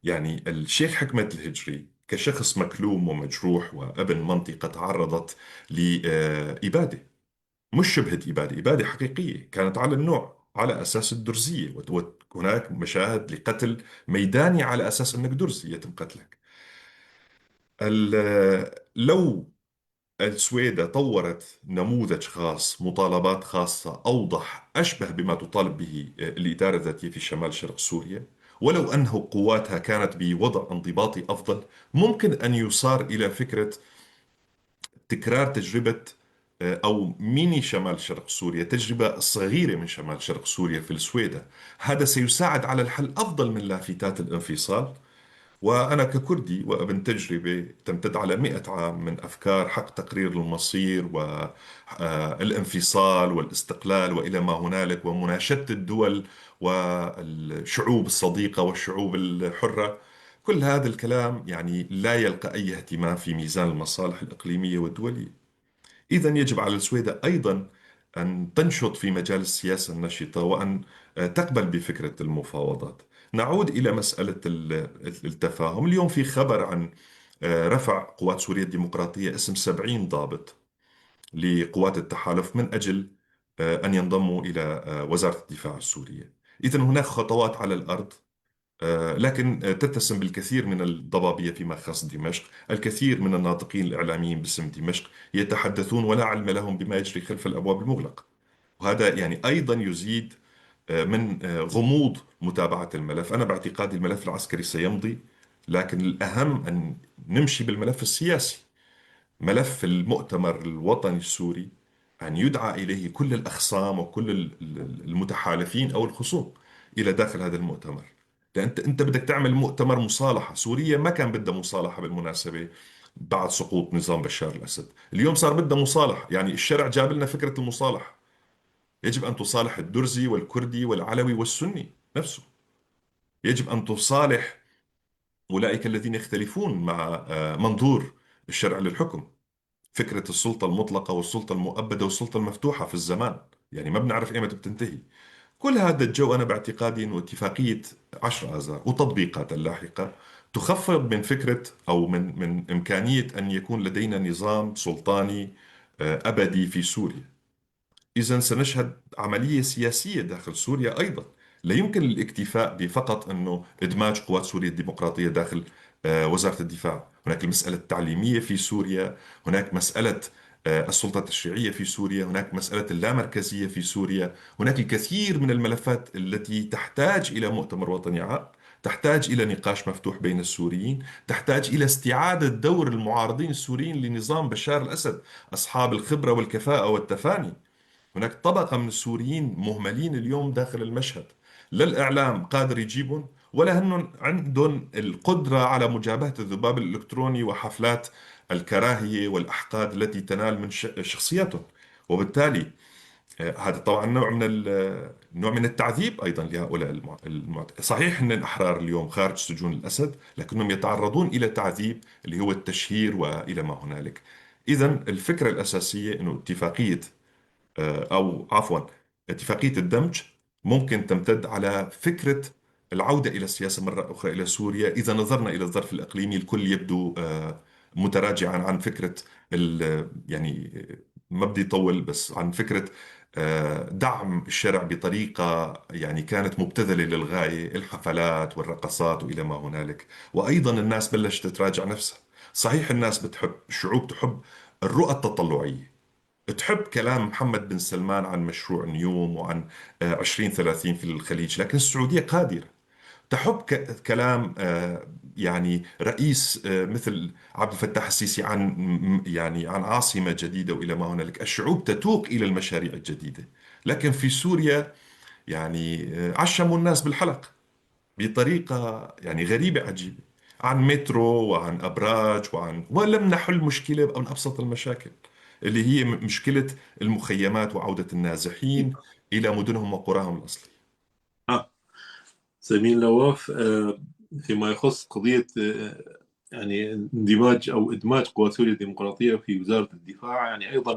يعني الشيخ حكمة الهجري كشخص مكلوم ومجروح وابن منطقة تعرضت لإبادة، مش شبهة إبادة، إبادة حقيقية كانت على النوع، على أساس الدرزية، وهناك مشاهد لقتل ميداني على أساس أنك درزي يتم قتلك. لو السويدة طورت نموذج خاص، مطالبات خاصة أوضح، أشبه بما تطالب به الإدارة الذاتية في شمال شرق سوريا، ولو أنه قواتها كانت بوضع انضباطي أفضل، ممكن أن يصار إلى فكرة تكرار تجربة أو ميني شمال شرق سوريا، تجربة صغيرة من شمال شرق سوريا في السويدة. هذا سيساعد على الحل أفضل من لافتات الانفصال. وأنا ككردي وابن تجربة تمتد على 100 عام من أفكار حق تقرير المصير والانفصال والاستقلال وإلى ما هنالك، ومناشدة الدول والشعوب الصديقة والشعوب الحرة، كل هذا الكلام يعني لا يلقى أي اهتمام في ميزان المصالح الإقليمية والدولية. إذا يجب على السويد أيضا أن تنشط في مجال السياسة النشطة، وأن تقبل بفكرة المفاوضات. نعود إلى مسألة التفاهم. اليوم في خبر عن رفع قوات سوريا الديمقراطية اسم 70 ضابط لقوات التحالف من أجل أن ينضموا إلى وزارة الدفاع السورية. إذن هناك خطوات على الأرض، لكن تتسم بالكثير من الضبابية فيما خص دمشق. الكثير من الناطقين الإعلاميين باسم دمشق يتحدثون ولا علم لهم بما يجري خلف الأبواب المغلقة، وهذا يعني أيضا يزيد من غموض متابعة الملف. أنا باعتقادي الملف العسكري سيمضي، لكن الأهم أن نمشي بالملف السياسي، ملف المؤتمر الوطني السوري، أن يدعى إليه كل الأخصام وكل المتحالفين أو الخصوم إلى داخل هذا المؤتمر. لأن أنت بدك تعمل مؤتمر مصالحة. سوريا ما كان بدها مصالحة بالمناسبة بعد سقوط نظام بشار الأسد، اليوم صار بدها مصالحة. يعني الشرع جاب لنا فكرة المصالحة، يجب أن تصالح الدرزي والكردي والعلوي والسني نفسه، يجب أن تصالح أولئك الذين يختلفون مع منظور الشرع للحكم، فكرة السلطة المطلقة والسلطة المؤبدة والسلطة المفتوحة في الزمان، يعني ما بنعرف ايمتى بتنتهي. كل هذا الجو أنا باعتقادي أنه اتفاقية 10 آذار وتطبيقات اللاحقة تخفض من فكرة أو من إمكانية أن يكون لدينا نظام سلطاني أبدي في سوريا. إذن سنشهد عملية سياسية داخل سوريا أيضا. لا يمكن الاكتفاء بفقط أنه إدماج قوات سوريا الديمقراطية داخل وزارة الدفاع. هناك المسألة التعليمية في سوريا، هناك مسألة السلطة التشريعية في سوريا، هناك مسألة اللامركزية في سوريا، هناك الكثير من الملفات التي تحتاج إلى مؤتمر وطني عام، تحتاج إلى نقاش مفتوح بين السوريين، تحتاج إلى استعادة دور المعارضين السوريين لنظام بشار الأسد، أصحاب الخبرة والكفاءة والتفاني. هناك طبقة من السوريين مهملين اليوم داخل المشهد، لا الإعلام قادر يجيبهم ولا هن عندهم القدرة على مجابهة الذباب الإلكتروني وحفلات الكراهية والأحقاد التي تنال من شخصياتهم. وبالتالي هذا طبعا نوع من التعذيب أيضا لهؤلاء صحيح أن الأحرار اليوم خارج سجون الأسد، لكنهم يتعرضون إلى تعذيب اللي هو التشهير وإلى ما هنالك. إذا الفكرة الأساسية أنه اتفاقية أو عفوا اتفاقية الدمج ممكن تمتد على فكرة العودة إلى السياسة مرة أخرى إلى سوريا. إذا نظرنا إلى الظرف الإقليمي الكل يبدو متراجعا عن فكرة يعني ما بدي يطول بس عن فكرة دعم الشارع بطريقة يعني كانت مبتذلة للغاية، الحفلات والرقصات وإلى ما هنالك. وأيضا الناس بلشت تراجع نفسها. صحيح الناس بتحب، الشعوب تحب الرؤى التطلعية، تحب كلام محمد بن سلمان عن مشروع نيوم وعن 2030 في الخليج، لكن السعودية قادرة. تحب كلام يعني رئيس مثل عبد الفتاح السيسي عن يعني عن عاصمة جديدة وإلى ما هنالك. الشعوب تتوق إلى المشاريع الجديدة، لكن في سوريا يعني عشموا الناس بالحلق بطريقة يعني غريبة عجيبة، عن مترو وعن أبراج ولم نحل مشكلة من أبسط المشاكل اللي هي مشكلة المخيمات وعودة النازحين إلى مدنهم وقراهم الأصلية. زميل نواف، فيما يخص قضية يعني اندماج أو إدماج قوات سوريا الديمقراطية في وزارة الدفاع، يعني أيضا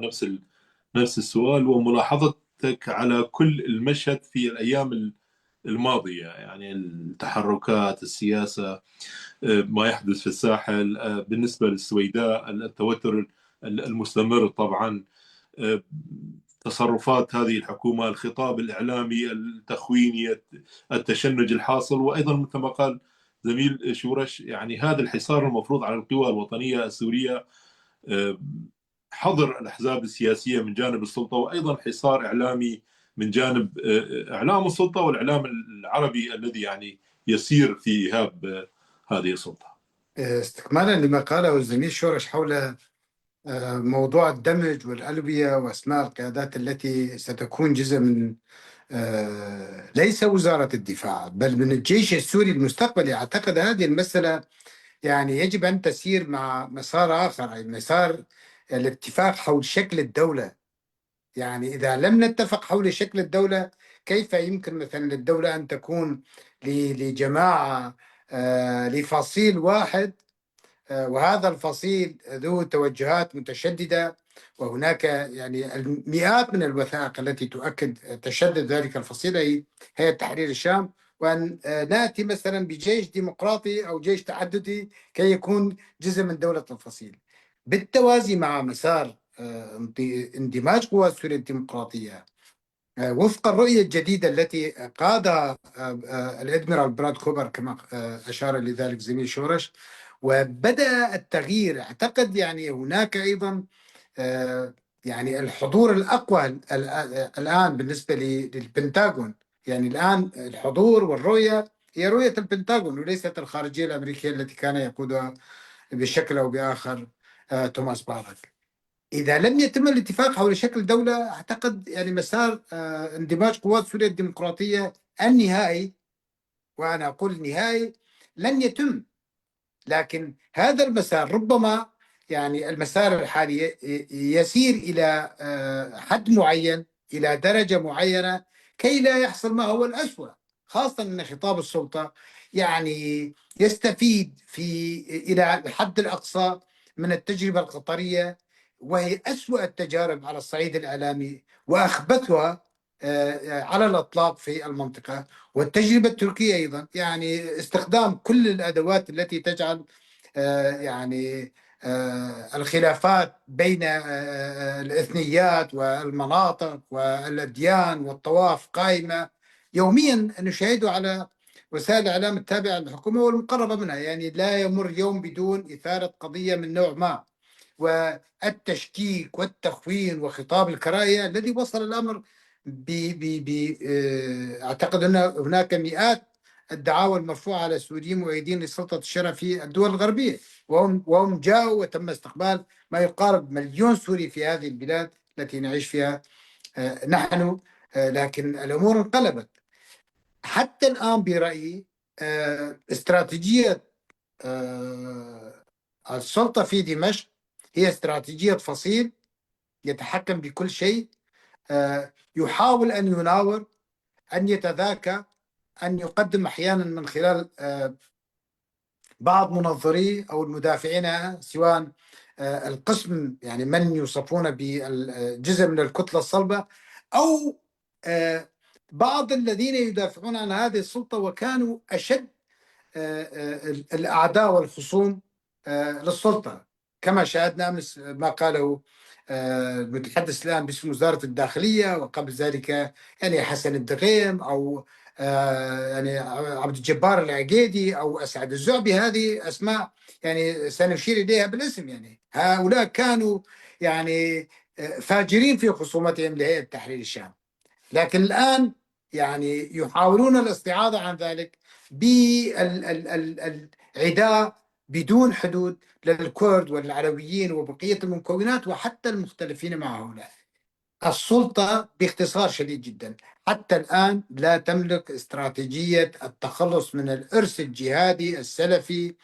نفس السؤال وملاحظتك على كل المشهد في الأيام الماضية، يعني التحركات، السياسة، ما يحدث في الساحل، بالنسبة للسويداء التوتر المستمر طبعا، تصرفات هذه الحكومة، الخطاب الإعلامي التخويني، التشنج الحاصل، وأيضا مثل ما قال زميل شورش يعني هذا الحصار المفروض على القوى الوطنية السورية، حظر الأحزاب السياسية من جانب السلطة، وأيضا حصار إعلامي من جانب إعلام السلطة والإعلام العربي الذي يعني يسير في إيهاب هذه السلطة. استكمالا لما قاله الزميل شورش حول موضوع الدمج والألوية وأسماء القيادات التي ستكون جزء من ليس وزارة الدفاع بل من الجيش السوري المستقبلي، أعتقد هذه المسألة يعني يجب أن تسير مع مسار آخر، أي مسار الاتفاق حول شكل الدولة. يعني إذا لم نتفق حول شكل الدولة، كيف يمكن مثلا للدولة أن تكون لجماعة لفصيل واحد، وهذا الفصيل ذو توجهات متشددة، وهناك يعني المئات من الوثائق التي تؤكد تشدد ذلك الفصيل، أي هيئة تحرير الشام، وأن نأتي مثلا بجيش ديمقراطي أو جيش تعددي كي يكون جزء من دولة الفصيل، بالتوازي مع مسار اندماج قوات سوريا الديمقراطية وفق الرؤية الجديدة التي قادها الأدميرال براد كوبر كما أشار لذلك زميل شورش. وبدأ التغيير، أعتقد يعني هناك أيضا يعني الحضور الأقوى الآن بالنسبة للبنتاغون. يعني الآن الحضور والرؤية هي رؤية البنتاغون وليست الخارجية الأمريكية التي كان يقودها بشكل أو بآخر توماس بارك. إذا لم يتم الاتفاق حول شكل دولة، أعتقد يعني مسار اندماج قوات سوريا الديمقراطية النهائي، وأنا أقول نهائي، لن يتم. لكن هذا المسار ربما يعني المسار الحالي يسير إلى حد معين، إلى درجة معينة، كي لا يحصل ما هو الأسوأ، خاصة أن خطاب السلطة يعني يستفيد إلى الحد الأقصى من التجربة القطرية، وهي أسوأ التجارب على الصعيد الإعلامي وأخبثها على الإطلاق في المنطقة. والتجربة التركية أيضا، يعني استخدام كل الأدوات التي تجعل يعني الخلافات بين الإثنيات والمناطق والأديان والطوائف قائمة. يوميا نشاهده على وسائل الإعلام التابعة للحكومة والمقربة منها، يعني لا يمر يوم بدون إثارة قضية من نوع ما. والتشكيك والتخوين وخطاب الكراهية الذي وصل الأمر أعتقد أن هناك مئات الدعاوى المرفوعة على السوريين مؤيدين لسلطة الشرع في الدول الغربية، وهم جاءوا وتم استقبال ما يقارب 1,000,000 سوري في هذه البلاد التي نعيش فيها نحن. لكن الأمور انقلبت حتى الآن برأيي. استراتيجية السلطة في دمشق هي استراتيجية فصيل يتحكم بكل شيء، يحاول أن يناور، أن يتذاكى، أن يقدم أحيانا من خلال بعض منظري أو المدافعين، سواء القسم يعني من يوصفون بجزء من الكتلة الصلبة، أو بعض الذين يدافعون عن هذه السلطة وكانوا أشد الأعداء والخصوم للسلطة، كما شاهدنا أمس ما قاله المتحدث الآن باسم وزارة الداخلية، وقبل ذلك يعني حسن الدغيم أو يعني عبد الجبار العقيدي أو أسعد الزعبي. هذه أسماء يعني سنشير إليها بالاسم. يعني هؤلاء كانوا يعني فاجرين في خصومتهم لهيئة تحرير الشام، لكن الآن يعني يحاولون الاستعاضة عن ذلك بالعداء بدون حدود للكرد والعلويين وبقية المكونات وحتى المختلفين مع هؤلاء. السلطة باختصار شديد جدا حتى الآن لا تملك استراتيجية التخلص من الإرث الجهادي السلفي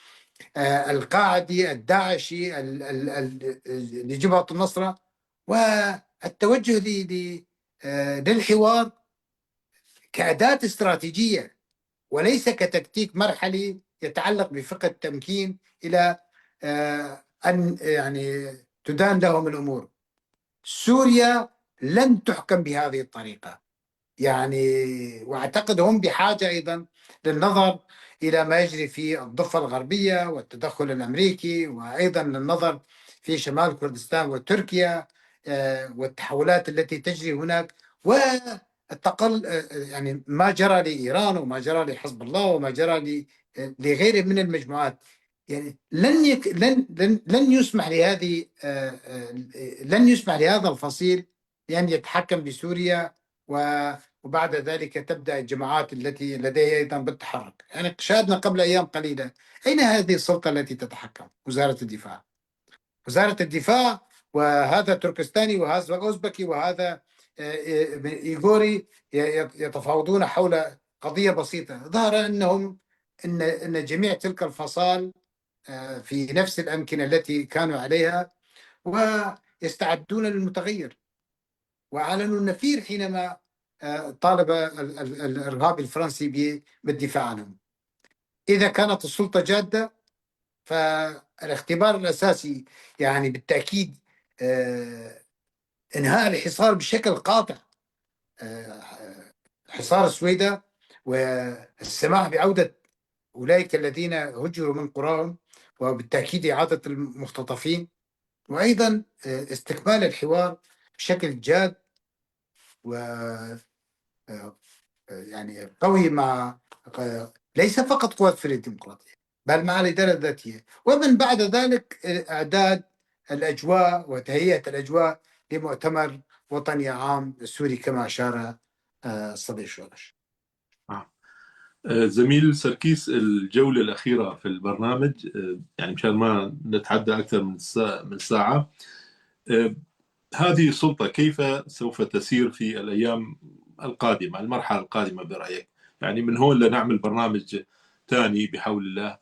القاعدي الداعشي لجبهة النصرة، والتوجه للحوار كأداة استراتيجية وليس كتكتيك مرحلي يتعلق بفقه التمكين إلى أن يعني تدان لهم الأمور. سوريا لن تحكم بهذه الطريقة يعني، واعتقد هم بحاجة أيضا للنظر إلى ما يجري في الضفة الغربية والتدخل الأمريكي، وأيضا للنظر في شمال كردستان وتركيا والتحولات التي تجري هناك، والتقل يعني ما جرى لإيران وما جرى لحزب الله وما جرى لغيره من المجموعات. يعني لن يسمح لهذه لن يسمح لهذا الفصيل بأن يتحكم بسوريا، وبعد ذلك تبدأ الجماعات التي لديها أيضا بالتحرك. يعني شاهدنا قبل أيام قليلة أين هذه السلطة التي تتحكم؟ وزارة الدفاع. وزارة الدفاع، وهذا تركستاني وهذا أوزبكي وهذا إيغوري يتفاوضون حول قضية بسيطة. ظهر أن جميع تلك الفصائل في نفس الأمكنة التي كانوا عليها ويستعدون للمتغير، وأعلنوا النفير حينما طالب الإرهابي الفرنسي بالدفاع عنهم. إذا كانت السلطة جادة فالاختبار الأساسي يعني بالتأكيد إنهاء الحصار بشكل قاطع، حصار السويدة، والسماح بعودة أولئك الذين هجروا من قراهم، وبالتأكيد إعادة المختطفين، وأيضا استكمال الحوار بشكل جاد و يعني قوي مع ليس فقط قوات سوريا الديمقراطية بل مع الإدارة الذاتية، ومن بعد ذلك إعداد الأجواء وتهيئة الأجواء لمؤتمر وطني عام سوري كما أشار الصديق شورش. زميل سركيس، الجولة الأخيرة في البرنامج يعني مشان ما نتعدى أكثر من ساعة، هذه السلطة كيف سوف تسير في الأيام القادمة، المرحلة القادمة برأيك؟ يعني من هون لنعمل برنامج ثاني بحول الله.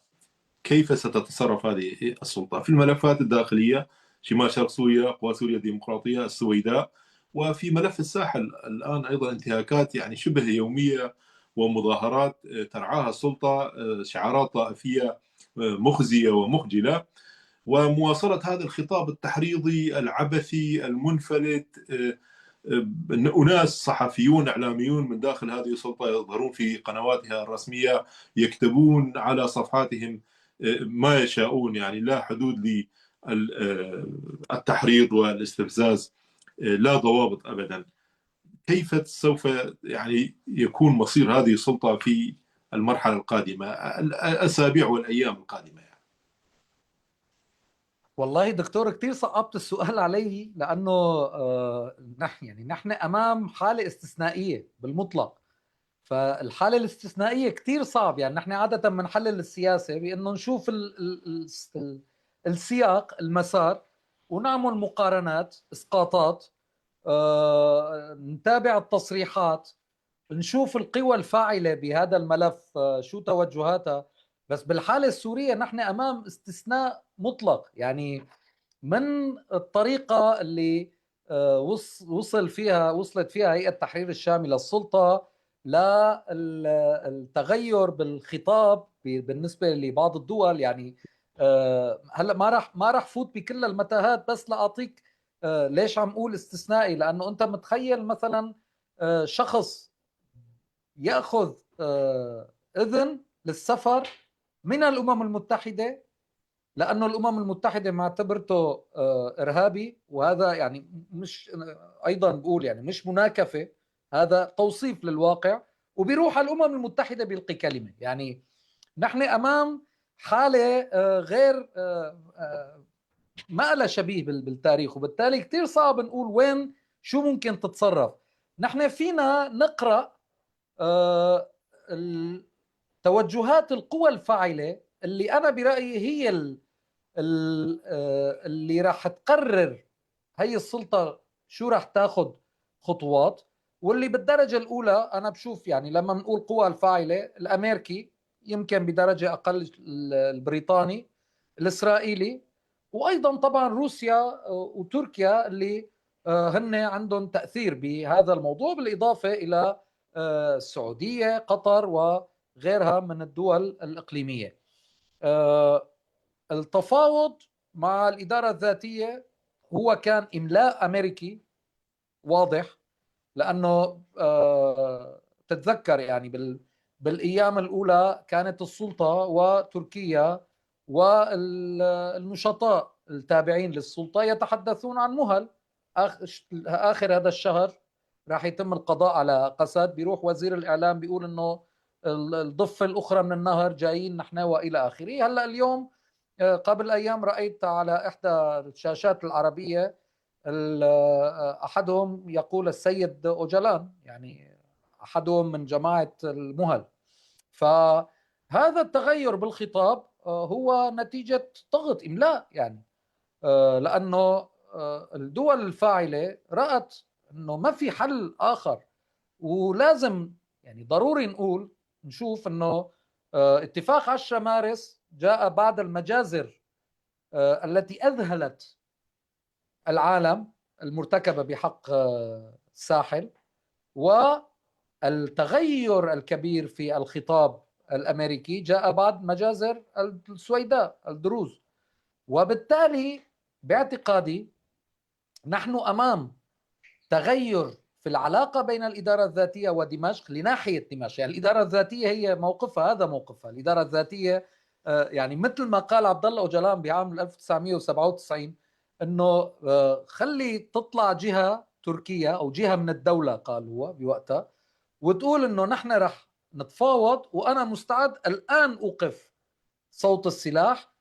كيف ستتصرف هذه السلطة في الملفات الداخلية، شمال شرق سوريا، قوى سوريا الديمقراطية، السويداء، وفي ملف الساحل الآن أيضا انتهاكات يعني شبه يومية ومظاهرات ترعاها السلطة، شعارات طائفية مخزية ومخجلة، ومواصلة هذا الخطاب التحريضي العبثي المنفلت. أناس صحفيون إعلاميون من داخل هذه السلطة يظهرون في قنواتها الرسمية يكتبون على صفحاتهم ما يشاءون، يعني لا حدود للتحريض والاستفزاز، لا ضوابط أبدا. كيف سوف يعني يكون مصير هذه السلطة في المرحلة القادمة، الأسابيع والأيام القادمة؟ والله دكتور كتير صعبت السؤال علي، لأنه نحن أمام حالة استثنائية بالمطلق. فالحالة الاستثنائية كتير صعب، يعني نحن عادة بنحلل السياسة بأنه نشوف السياق، المسار، ونعمل مقارنات، إسقاطات، نتابع التصريحات، نشوف القوى الفاعلة بهذا الملف شو توجهاتها. بس بالحالة السورية نحن أمام استثناء مطلق، يعني من الطريقة اللي وصلت فيها هيئة تحرير الشام إلى السلطة، للتغير بالخطاب بالنسبة لبعض الدول. يعني هلا ما راح فوت بكل المتاهات، بس لأعطيك ليش عم أقول استثنائي. لأنه أنت متخيل مثلا شخص يأخذ إذن للسفر من الأمم المتحدة، لأنه الأمم المتحدة معتبرته إرهابي، وهذا يعني مش، أيضا بقول يعني مش مناكفة، هذا توصيف للواقع، وبيروح على الأمم المتحدة بيلقي كلمة. يعني نحن أمام حالة غير ما لها شبيه بالتاريخ، وبالتالي كتير صعب نقول وين شو ممكن تتصرف. نحن فينا نقرأ توجهات القوى الفاعلة اللي أنا برأيي هي اللي راح تقرر هي السلطة شو راح تاخذ خطوات. واللي بالدرجة الأولى أنا بشوف، يعني لما بنقول قوى الفاعلة، الأمريكي، يمكن بدرجة أقل البريطاني، الإسرائيلي، وأيضا طبعا روسيا وتركيا اللي هن عندهم تأثير بهذا الموضوع، بالإضافة إلى السعودية، قطر، وغيرها من الدول الإقليمية. التفاوض مع الإدارة الذاتية هو كان إملاء أمريكي واضح، لأنه تتذكر يعني بالأيام الأولى كانت السلطة وتركيا والنشطاء التابعين للسلطة يتحدثون عن مهل. آخر هذا الشهر راح يتم القضاء على قسد، بيروح وزير الإعلام بيقول إنه الضفة الأخرى من النهر جايين نحن وإلى آخره. هلأ اليوم قبل أيام رأيت على إحدى الشاشات العربية أحدهم يقول السيد أوجلان، يعني أحدهم من جماعة المهل. فهذا التغير بالخطاب هو نتيجة ضغط إملاء، يعني لأنه الدول الفاعلة رأت أنه ما في حل آخر، ولازم يعني ضروري نشوف أنه اتفاق 10 مارس جاء بعد المجازر التي أذهلت العالم المرتكبة بحق الساحل، والتغير الكبير في الخطاب الأمريكي جاء بعد مجازر السويداء الدروز. وبالتالي باعتقادي نحن أمام تغير في العلاقة بين الإدارة الذاتية ودمشق لناحية دمشق. يعني الإدارة الذاتية هي موقفها، هذا موقفها. الإدارة الذاتية يعني مثل ما قال عبد الله أوجلان بعام 1997 انه خلي تطلع جهة تركية او جهة من الدولة، قال هو بوقتها، وتقول انه نحن رح نتفاوض، وانا مستعد الان اوقف صوت السلاح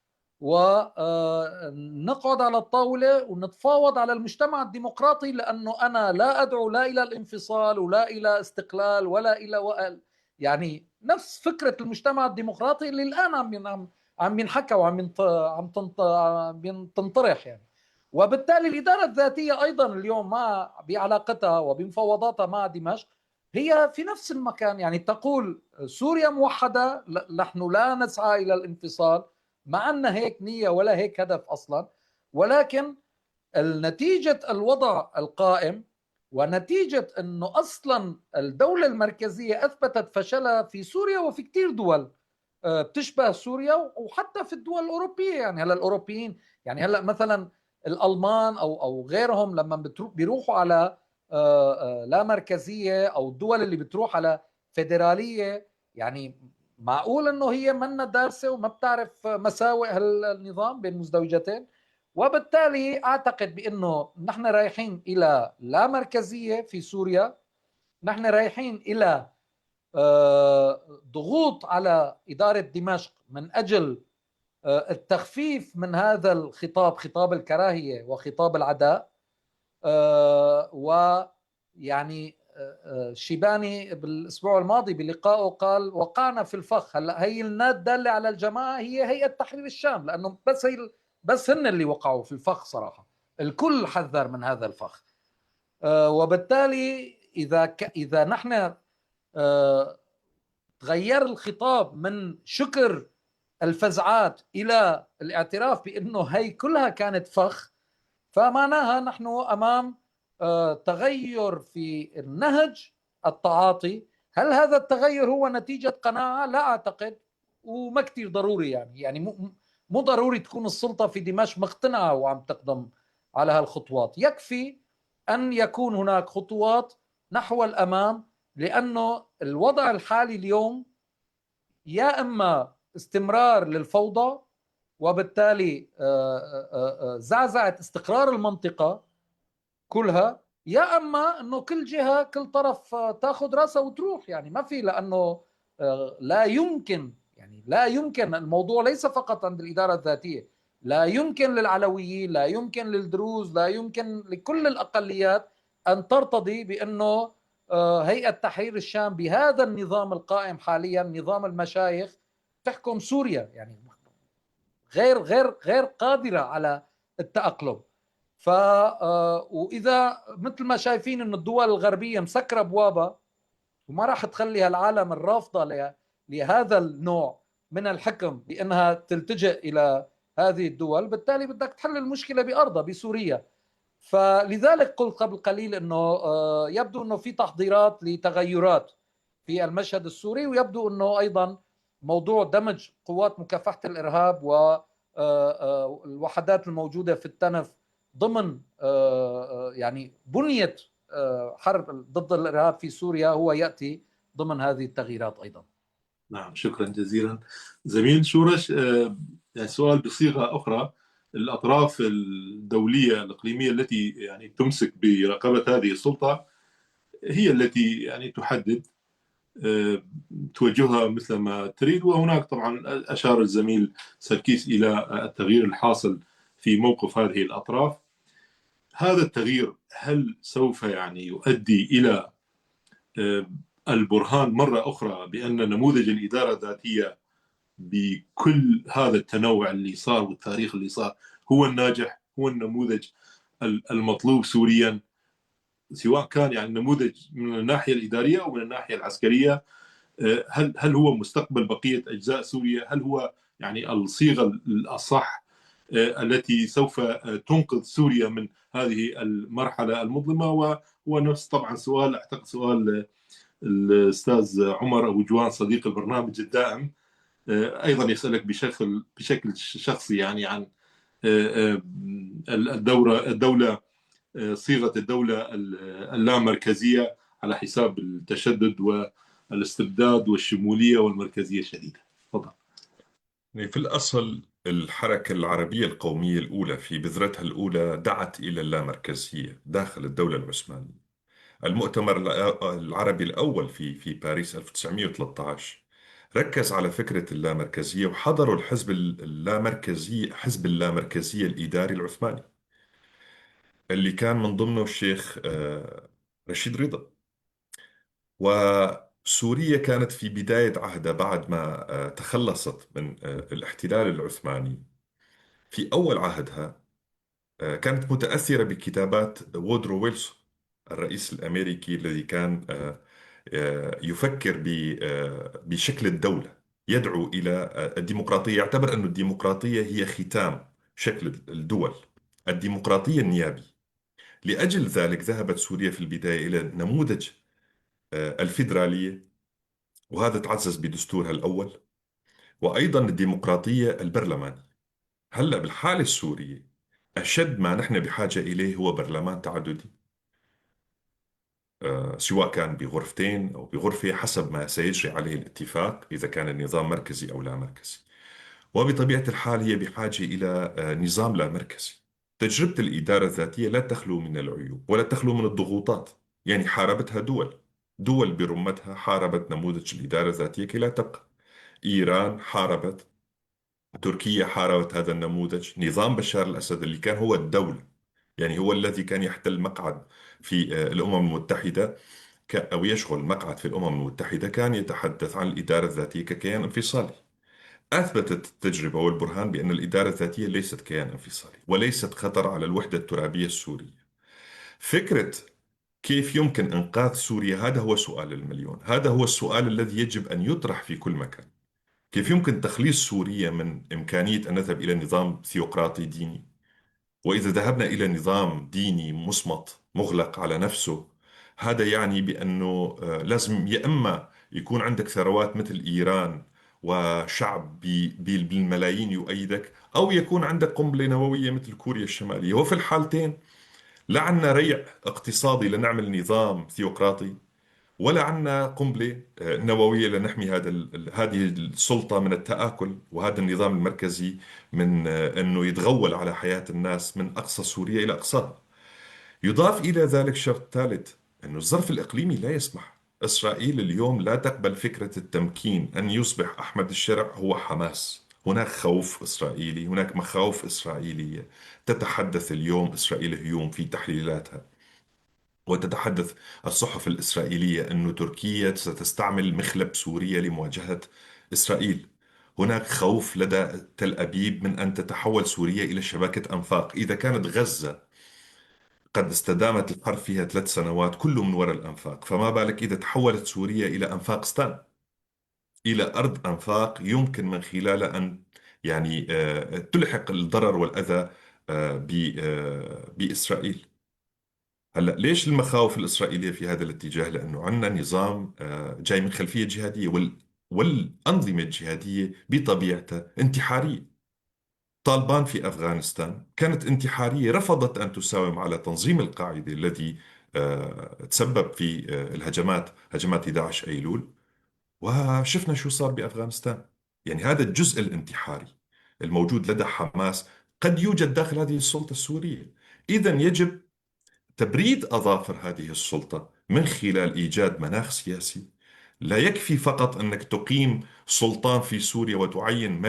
ونقعد على الطاولة ونتفاوض على المجتمع الديمقراطي، لأنه أنا لا أدعو لا إلى الانفصال ولا إلى استقلال ولا إلى يعني نفس فكرة المجتمع الديمقراطي اللي الآن عم ينحكى وعم تنطرح يعني. وبالتالي الإدارة الذاتية أيضا اليوم بعلاقتها وبمفاوضاتها مع دمشق هي في نفس المكان، يعني تقول سوريا موحدة، نحن لا نسعى إلى الانفصال، مع أن هيك نية ولا هيك هدف أصلا، ولكن النتيجة الوضع القائم ونتيجة أنه أصلا الدولة المركزية أثبتت فشلها في سوريا وفي كتير دول بتشبه سوريا، وحتى في الدول الأوروبية. يعني هلا الأوروبيين، يعني هلا مثلا الألمان أو غيرهم لما بيروحوا على لا مركزية، أو الدول اللي بتروح على فيدرالية، يعني معقول أنه هي منا دارسة وما بتعرف مساوئ هالنظام بين مزدوجتين. وبالتالي أعتقد بأنه نحن رايحين إلى لا مركزية في سوريا، نحن رايحين إلى ضغوط على إدارة دمشق من أجل التخفيف من هذا الخطاب، خطاب الكراهية وخطاب العداء. ويعني شيباني بالاسبوع الماضي بلقائه قال وقعنا في الفخ. هلا هي الناد داله على الجماعه هي هيئه تحرير الشام، لانه بس هن اللي وقعوا في الفخ صراحه، الكل حذر من هذا الفخ. وبالتالي اذا نحن تغير الخطاب من شكر الفزعات الى الاعتراف بانه هي كلها كانت فخ، فمعناها نحن امام تغير في النهج التعاطي. هل هذا التغير هو نتيجة قناعة؟ لا أعتقد، وما كتير ضروري. يعني مو ضروري تكون السلطة في دمشق مقتنعة وعم تقدم على هالخطوات. يكفي أن يكون هناك خطوات نحو الأمام، لأنه الوضع الحالي اليوم يا إما استمرار للفوضى وبالتالي زعزعة استقرار المنطقة كلها، يا اما انه كل جهه كل طرف تاخذ راسها وتروح. يعني ما في، لانه لا يمكن، يعني لا يمكن. الموضوع ليس فقط عند الاداره الذاتيه، لا يمكن للعلويين، لا يمكن للدروز، لا يمكن لكل الاقليات ان ترتضي بانه هيئه تحرير الشام بهذا النظام القائم حاليا، نظام المشايخ، تحكم سوريا. يعني غير قادره على التاقلم. واذا مثل ما شايفين ان الدول الغربيه مسكره ابوابها وما راح تخلي العالم الرافضه لهذا النوع من الحكم بانها تلتجئ الى هذه الدول، بالتالي بدك تحل المشكله بارضها بسوريا. فلذلك قلت قبل قليل انه يبدو انه في تحضيرات لتغيرات في المشهد السوري، ويبدو انه ايضا موضوع دمج قوات مكافحه الارهاب والوحدات الموجوده في التنف ضمن يعني بنيه حرب ضد الارهاب في سوريا هو ياتي ضمن هذه التغييرات ايضا. نعم، شكرا جزيلا زميل شورش. يعني سؤال بصيغه اخرى، الاطراف الدوليه الاقليميه التي يعني تمسك برقبه هذه السلطه هي التي يعني تحدد توجهها مثل ما تريد. وهناك طبعا اشار الزميل سركيس الى التغيير الحاصل في موقف هذه الاطراف. هذا التغيير هل سوف يعني يؤدي الى البرهان مرة أخرى بأن نموذج الإدارة الذاتية بكل هذا التنوع اللي صار والتاريخ اللي صار هو الناجح، هو النموذج المطلوب سوريا، سواء كان يعني نموذج من الناحية الإدارية أو من الناحية العسكرية؟ هل هو مستقبل بقية أجزاء سوريا؟ هل هو يعني الصيغة الأصح التي سوف تنقذ سوريا من هذه المرحلة المظلمة؟ وهو نفس طبعا سؤال، أعتقد سؤال الأستاذ عمر أبو جوان صديق البرنامج الدائم أيضا يسألك بشكل شخصي يعني عن الدولة، صيغة الدولة اللامركزية على حساب التشدد والاستبداد والشمولية والمركزية الشديدة. تفضل. في الأصل الحركة العربية القومية الأولى في بذرتها الأولى دعت إلى اللامركزية داخل الدولة العثمانية. المؤتمر العربي الأول في باريس 1913 ركز على فكرة اللامركزية، وحضروا الحزب اللامركزي، حزب اللامركزية الإداري العثماني اللي كان من ضمنه الشيخ رشيد رضا. وسوريا كانت في بداية عهدها بعد ما تخلصت من الاحتلال العثماني. في أول عهدها كانت متأثرة بكتابات وودرو ويلسون الرئيس الأمريكي الذي كان يفكر بشكل الدولة، يدعو إلى الديمقراطية، يعتبر أن الديمقراطية هي ختام شكل الدول، الديمقراطية النيابي. لأجل ذلك ذهبت سوريا في البداية إلى نموذج الفيدرالية، وهذا تعزز بدستورها الأول، وأيضا الديمقراطية البرلمانية. هلأ بالحالة السورية أشد ما نحن بحاجة إليه هو برلمان تعددي، سواء كان بغرفتين أو بغرفة حسب ما سيجري عليه الاتفاق، إذا كان النظام مركزي أو لا مركزي. وبطبيعة الحال هي بحاجة إلى نظام لا مركزي. تجربة الإدارة الذاتية لا تخلو من العيوب ولا تخلو من الضغوطات. يعني حاربتها دول برمتها حاربت نموذج الإدارة الذاتية كي لا تبقى. إيران حاربت تركيا حاربت هذا النموذج. نظام بشار الأسد اللي كان هو الدولة، يعني هو الذي كان يحتل مقعد في الأمم المتحدة، أو يشغل مقعد في الأمم المتحدة، كان يتحدث عن الإدارة الذاتية ككيان انفصالي. أثبتت التجربة والبرهان بأن الإدارة الذاتية ليست كيان انفصالي وليست خطر على الوحدة الترابية السورية. فكرة كيف يمكن إنقاذ سوريا، هذا هو سؤال المليون، هذا هو السؤال الذي يجب أن يطرح في كل مكان. كيف يمكن تخليص سوريا من إمكانية أن نذهب إلى نظام ثيوقراطي ديني؟ وإذا ذهبنا إلى نظام ديني مصمت مغلق على نفسه، هذا يعني بأنه لازم يا إما يكون عندك ثروات مثل إيران وشعب بالملايين يؤيدك، أو يكون عندك قنبلة نووية مثل كوريا الشمالية. وفي الحالتين لا عنا ريع اقتصادي لنعمل نظام ثيوقراطي، ولا عنا قنبلة نووية لنحمي هذه السلطة من التآكل، وهذا النظام المركزي من أنه يتغول على حياة الناس من أقصى سوريا إلى أقصاها. يضاف إلى ذلك شرط ثالث، أنه الظرف الإقليمي لا يسمح. إسرائيل اليوم لا تقبل فكرة التمكين، أن يصبح أحمد الشرع هو حماس. هناك خوف إسرائيلي، هناك مخاوف إسرائيلية تتحدث اليوم إسرائيل هيوم في تحليلاتها، وتتحدث الصحف الإسرائيلية أن تركيا ستستعمل مخلب سوريا لمواجهة إسرائيل. هناك خوف لدى تل أبيب من أن تتحول سوريا إلى شبكة أنفاق. إذا كانت غزة قد استدامت الحرب فيها 3 سنوات كله من وراء الأنفاق، فما بالك إذا تحولت سوريا إلى أنفاقستان، إلى أرض أنفاق يمكن من خلالها أن يعني تلحق الضرر والأذى بإسرائيل. هلا ليش المخاوف الإسرائيلية في هذا الاتجاه؟ لأنه عندنا نظام جاي من خلفية جهادية، والأنظمة الجهادية بطبيعتها انتحارية. طالبان في أفغانستان كانت انتحارية، رفضت أن تساوم على تنظيم القاعدة الذي تسبب في هجمات 11 أيلول، وشفنا شو صار بأفغانستان. يعني هذا الجزء الانتحاري الموجود لدى حماس قد يوجد داخل هذه السلطة السورية. إذا يجب تبريد أظافر هذه السلطة من خلال إيجاد مناخ سياسي. لا يكفي فقط أنك تقيم سلطان في سوريا وتعين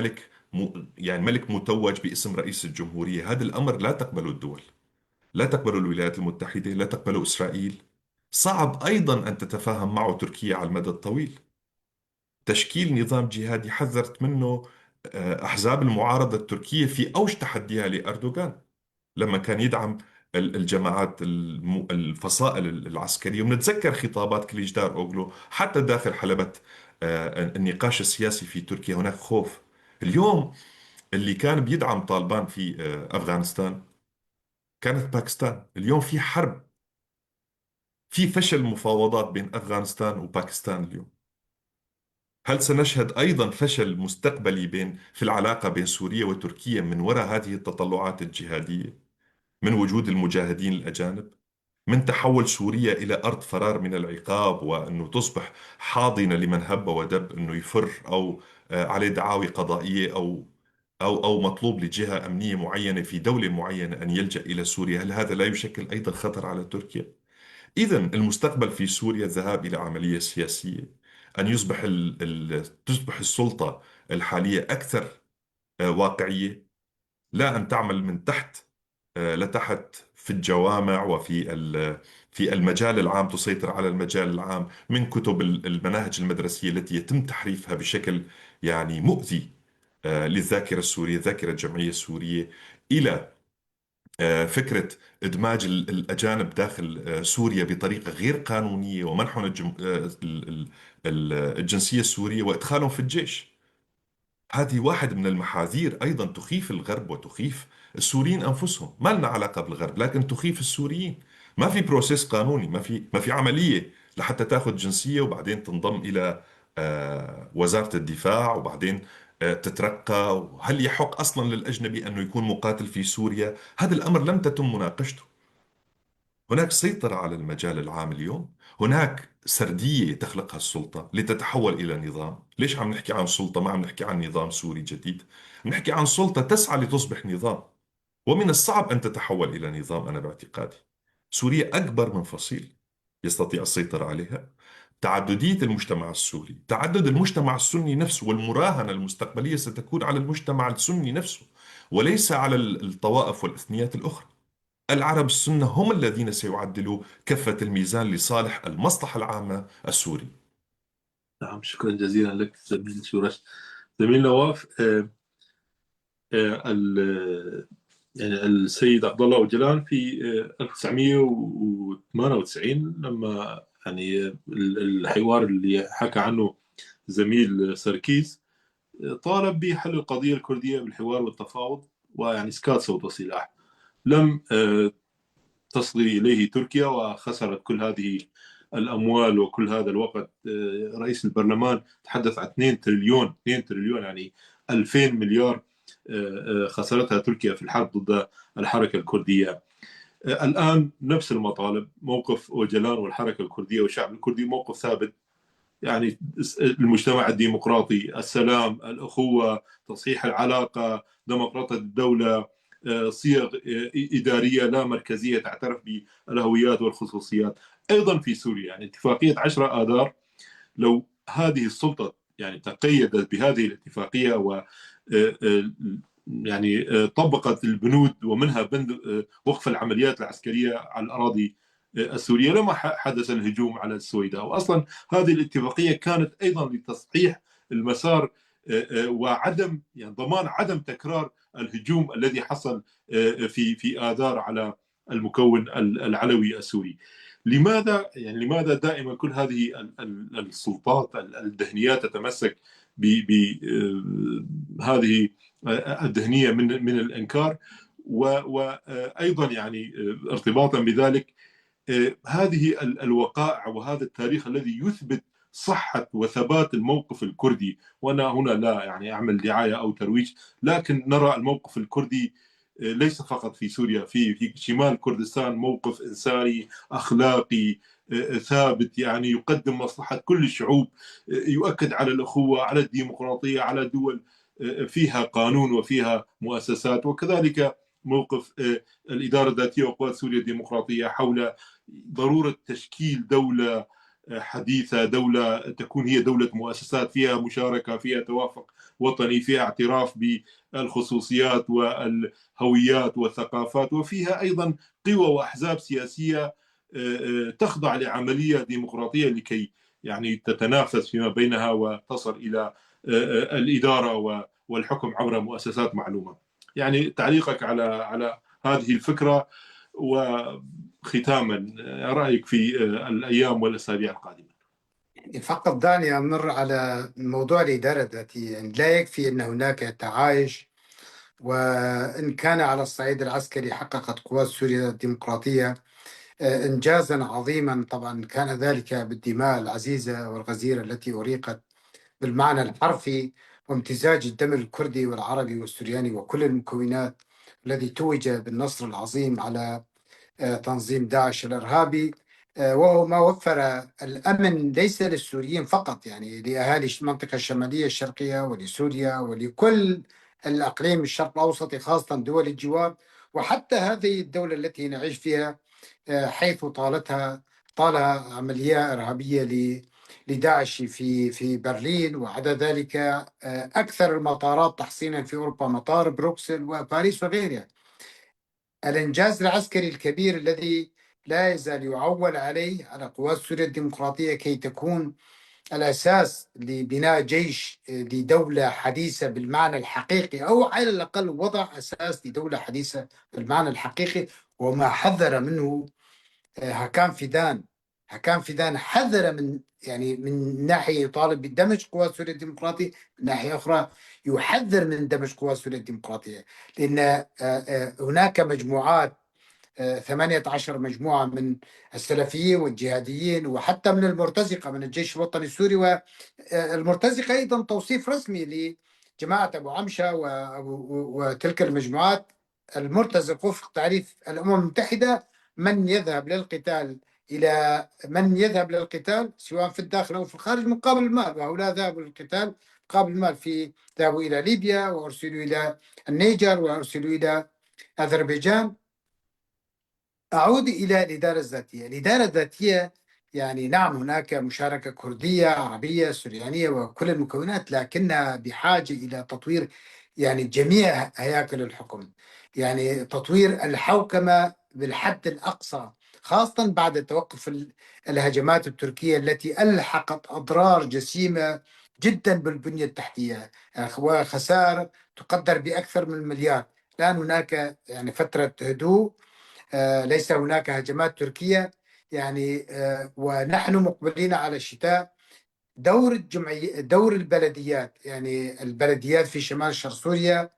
يعني ملك متوج باسم رئيس الجمهورية. هذا الأمر لا تقبله الدول، لا تقبله الولايات المتحدة، لا تقبله إسرائيل. صعب أيضا أن تتفاهم معه تركيا على المدى الطويل. تشكيل نظام جهادي حذرت منه أحزاب المعارضة التركية في أوج تحديها لأردوغان، لما كان يدعم الجماعات الفصائل العسكرية. ونتذكر خطابات كليجدار أوغلو حتى داخل حلبة النقاش السياسي في تركيا. هناك خوف. اليوم اللي كان بيدعم طالبان في أفغانستان كانت باكستان. اليوم في حرب، في فشل مفاوضات بين أفغانستان وباكستان اليوم. هل سنشهد أيضا فشل مستقبلي في العلاقة بين سوريا وتركيا من وراء هذه التطلعات الجهادية، من وجود المجاهدين الأجانب، من تحول سوريا إلى أرض فرار من العقاب، وأنه تصبح حاضنة لمن هب ودب أنه يفر، أو عليه دعاوي قضائية، أو مطلوب لجهة أمنية معينة في دولة معينة أن يلجأ إلى سوريا؟ هل هذا لا يشكل أيضا خطر على تركيا؟ إذا المستقبل في سوريا الذهاب إلى عملية سياسية، أن تصبح السلطة الحالية أكثر واقعية، لا أن تعمل من تحت لتحت في الجوامع وفي في المجال العام، تسيطر على المجال العام من كتب المناهج المدرسية التي يتم تحريفها بشكل يعني مؤذي للذاكرة السورية، الذاكرة الجمعية السورية، إلى فكرة إدماج الأجانب داخل سوريا بطريقة غير قانونية، ومنحهم الجنسية السورية وإدخالهم في الجيش. هذه واحد من المحاذير أيضا تخيف الغرب وتخيف السوريين أنفسهم. ما لنا علاقة بالغرب، لكن تخيف السوريين. ما في بروسيس قانوني، ما في عملية لحتى تأخذ جنسية وبعدين تنضم إلى وزارة الدفاع، وبعدين تترقى. وهل يحق أصلا للأجنبي أنه يكون مقاتل في سوريا؟ هذا الأمر لم تتم مناقشته. هناك سيطرة على المجال العام اليوم، هناك سردية تخلقها السلطة لتتحول إلى نظام. ليش عم نحكي عن سلطة، ما عم نحكي عن نظام سوري جديد؟ نحكي عن سلطة تسعى لتصبح نظام، ومن الصعب أن تتحول إلى نظام. أنا باعتقادي سوريا أكبر من فصيل يستطيع السيطرة عليها. تعددية المجتمع السوري، تعدد المجتمع السني نفسه، والمراهنة المستقبلية ستكون على المجتمع السني نفسه وليس على الطوائف والإثنيات الأخرى. العرب السنة هم الذين سيعدلوا كفة الميزان لصالح المصلحة العامة السوري. نعم، شكرا جزيلا لك زميل سورش. زميل نواف، يعني السيد عبد الله أوجلان في 1998 لما يعني الحوار اللي حكى عنه زميل سركيز طالب بحل القضية الكردية بالحوار والتفاوض ويعني إسكات صوت السلاح. لم تصغي إليه تركيا وخسرت كل هذه الأموال وكل هذا الوقت. رئيس البرلمان تحدث عن 2 تريليون يعني 2000 مليار خسرتها تركيا في الحرب ضد الحركة الكردية. الآن نفس المطالب، موقف أوجلان والحركة الكردية والشعب الكردي موقف ثابت، يعني المجتمع الديمقراطي، السلام، الأخوة، تصحيح العلاقة، ديمقراطية الدولة، صيغ إدارية لا مركزية تعترف بالهويات والخصوصيات. أيضا في سوريا يعني اتفاقية 10 آذار، لو هذه السلطة يعني تقيدت بهذه الاتفاقية و يعني طبقت البنود ومنها بند وقف العمليات العسكرية على الأراضي السورية، لما حدث الهجوم على السويداء. وأصلا هذه الاتفاقية كانت أيضا لتصحيح المسار وعدم يعني ضمان عدم تكرار الهجوم الذي حصل في آذار على المكون العلوي السوري. لماذا دائما كل هذه السلطات الدهنيات تتمسك بهذه الذهنية من الإنكار؟ وأيضا يعني ارتباطا بذلك هذه الوقائع وهذا التاريخ الذي يثبت صحة وثبات الموقف الكردي. وأنا هنا لا يعني أعمل دعاية أو ترويج، لكن نرى الموقف الكردي ليس فقط في سوريا، في شمال كردستان موقف إنساني أخلاقي ثابت، يعني يقدم مصلحة كل الشعوب، يؤكد على الأخوة، على الديمقراطية، على دول فيها قانون وفيها مؤسسات. وكذلك موقف الإدارة الذاتية وقوات سوريا الديمقراطية حول ضرورة تشكيل دولة حديثة، دولة تكون هي دولة مؤسسات، فيها مشاركة، فيها توافق وطني، فيها اعتراف بالخصوصيات والهويات والثقافات، وفيها أيضا قوى وأحزاب سياسية تخضع لعملية ديمقراطية لكي يعني تتنافس فيما بينها وتصل إلى الإدارة والحكم عبر مؤسسات معلومة. يعني تعليقك على هذه الفكرة، وختاما رأيك في الأيام والأسابيع القادمة. فقط دعني أمر على موضوع الإدارة الذاتية. يعني لا يكفي أن هناك تعايش، وإن كان على الصعيد العسكري حققت قوات سوريا الديمقراطية إنجازا عظيما، طبعا كان ذلك بالدماء العزيزة والغزيرة التي أريقت بالمعنى الحرفي، وامتزاج الدم الكردي والعربي والسورياني وكل المكونات، الذي توج بالنصر العظيم على تنظيم داعش الإرهابي، وهو ما وفر الأمن ليس للسوريين فقط، يعني لأهالي المنطقة الشمالية الشرقية ولسوريا ولكل الأقليم الشرق الأوسط، خاصة دول الجوار، وحتى هذه الدولة التي نعيش فيها، حيث طالها عملية إرهابية لداعش في برلين، وعدا ذلك أكثر المطارات تحصينا في أوروبا مطار بروكسل وباريس وغيرها. الإنجاز العسكري الكبير الذي لا يزال يعول عليه على قوات سوريا الديمقراطية كي تكون الأساس لبناء جيش لدولة حديثة بالمعنى الحقيقي، أو على الأقل وضع أساس لدولة حديثة بالمعنى الحقيقي، وما حذر منه هكان فيدان حذر من ناحية يطالب بدمج قوات سوريا الديمقراطية، من ناحية أخرى يحذر من دمج قوات سوريا الديمقراطية، لأن هناك مجموعات 18 مجموعة من السلفيين والجهاديين وحتى من المرتزقة من الجيش الوطني السوري. والمرتزقة أيضا توصيف رسمي لجماعة أبو عمشة وتلك المجموعات. المرتزق وفق تعريف الأمم المتحدة من يذهب للقتال سواء في الداخل أو في الخارج مقابل المال، وهؤلاء ذهبوا للقتال مقابل المال، ذهبوا إلى ليبيا وأرسلوا إلى النيجر وأرسلوا إلى أذربيجان. أعود إلى الإدارة الذاتية. الإدارة الذاتية يعني نعم هناك مشاركة كردية عربية سريانية وكل المكونات، لكنها بحاجة إلى تطوير يعني جميع هياكل الحكم، يعني تطوير الحوكمة بالحد الأقصى، خاصة بعد توقف الهجمات التركية التي ألحقت أضرار جسيمة جدا بالبنية التحتية وخسائر تقدر بأكثر من مليار. الآن هناك يعني فترة هدوء، ليس هناك هجمات تركية يعني، ونحن مقبلين على الشتاء. دور البلديات، يعني البلديات في شمال شرق سوريا،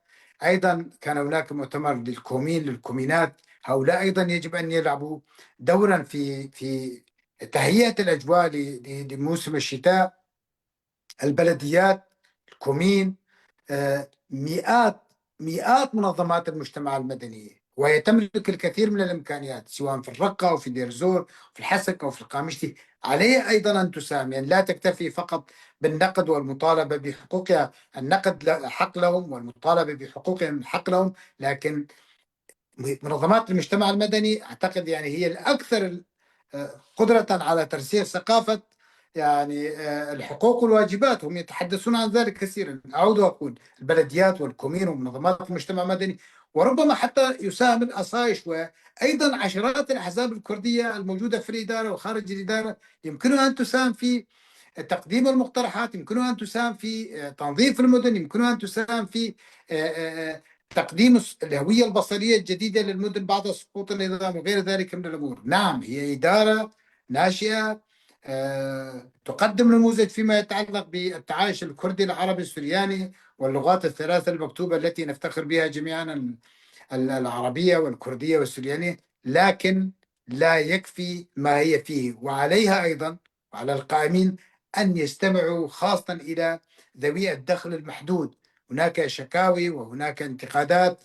أيضا كان هناك مؤتمر للكومينات، هؤلاء أيضا يجب أن يلعبوا دورا في تهيئة الأجواء لموسم الشتاء. البلديات، الكومين، مئات منظمات المجتمع المدني، وهي تملك الكثير من الإمكانيات سواء في الرقة أو في دير زور، في الحسك أو في القامشتي. عليه أيضا أن تساهم، يعني لا تكتفي فقط بالنقد والمطالبة بحقوقها، النقد حق لهم والمطالبة بحقوقهم حق لهم، لكن منظمات المجتمع المدني أعتقد يعني هي الأكثر قدرة على ترسيخ ثقافة يعني الحقوق والواجبات. هم يتحدثون عن ذلك كثيرا. أعود وأقول البلديات والكومين ومنظمات المجتمع المدني، وربما حتى يساهم الأصايش وأيضا عشرات الأحزاب الكردية الموجودة في الإدارة وخارج الإدارة، يمكنها أن تساهم في تقديم المقترحات، يمكنها أن تساهم في تنظيف المدن، يمكنها أن تساهم في تقديم الهوية البصرية الجديدة للمدن بعد سقوط النظام وغير ذلك من الأمور. نعم هي إدارة ناشئة تقدم نموذج فيما يتعلق بالتعايش الكردي العربي السرياني واللغات الثلاثة المكتوبة التي نفتخر بها جميعا، العربية والكردية والسريانية، لكن لا يكفي ما هي فيه. وعليها أيضا وعلى القائمين أن يستمعوا خاصة إلى ذوي الدخل المحدود. هناك شكاوي وهناك انتقادات.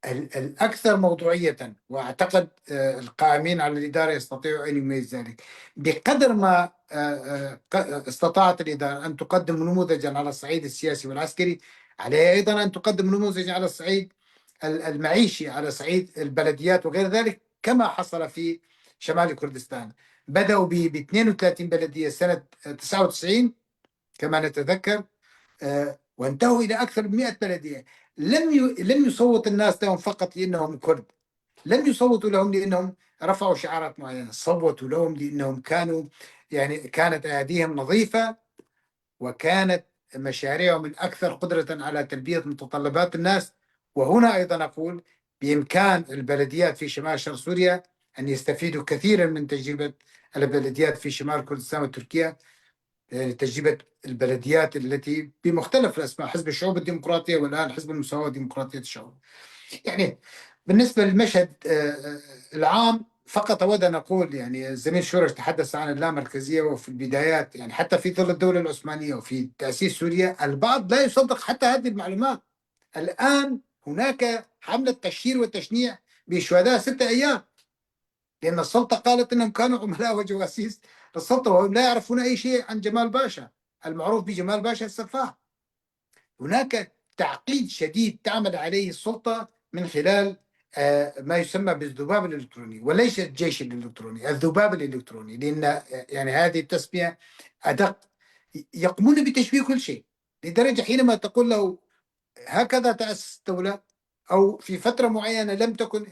الأكثر موضوعية، وأعتقد القائمين على الإدارة يستطيعوا أن يميز ذلك بقدر ما استطاعت الإدارة أن تقدم نموذجا على الصعيد السياسي والعسكري، عليها أيضا أن تقدم نموذجا على الصعيد المعيشي، على صعيد البلديات وغير ذلك، كما حصل في شمال كردستان. بدأوا ب 32 بلدية سنة 99 كما نتذكر، وانتهوا إلى أكثر من 100 بلدية. لم يصوت الناس لهم فقط لأنهم كرد، لم يصوتوا لهم لأنهم رفعوا شعارات معينة، صوتوا لهم لأنهم كانت أيديهم نظيفة، وكانت مشاريعهم الأكثر قدرة على تلبية متطلبات الناس. وهنا أيضا أقول بإمكان البلديات في شمال شرق سوريا أن يستفيدوا كثيرا من تجربة البلديات في شمال كردستان وتركيا، يعني تجربة البلديات التي بمختلف الأسماء، حزب الشعوب الديمقراطية والآن حزب المساواة وديمقراطية الشعوب. يعني بالنسبة للمشهد العام فقط أود أن أقول، يعني الزميل شورش تحدث عن اللامركزية، وفي البدايات يعني حتى في ظل الدولة العثمانية وفي تأسيس سوريا البعض لا يصدق حتى هذه المعلومات. الآن هناك حملة تشهير وتشنيع بشهداء 6 أيام، لأن السلطة قالت أنهم كانوا عملاء وجواسيس للسلطة وهم لا يعرفون أي شيء عن جمال باشا المعروف بجمال باشا السفاح. هناك تعقيد شديد تعمل عليه السلطة من خلال ما يسمى بالذباب الإلكتروني، وليس الجيش الإلكتروني، الذباب الإلكتروني، لأن يعني هذه التسمية أدق. يقومون بتشويه كل شيء، لدرجة حينما تقول له هكذا تأسس الدولة، أو في فترة معينة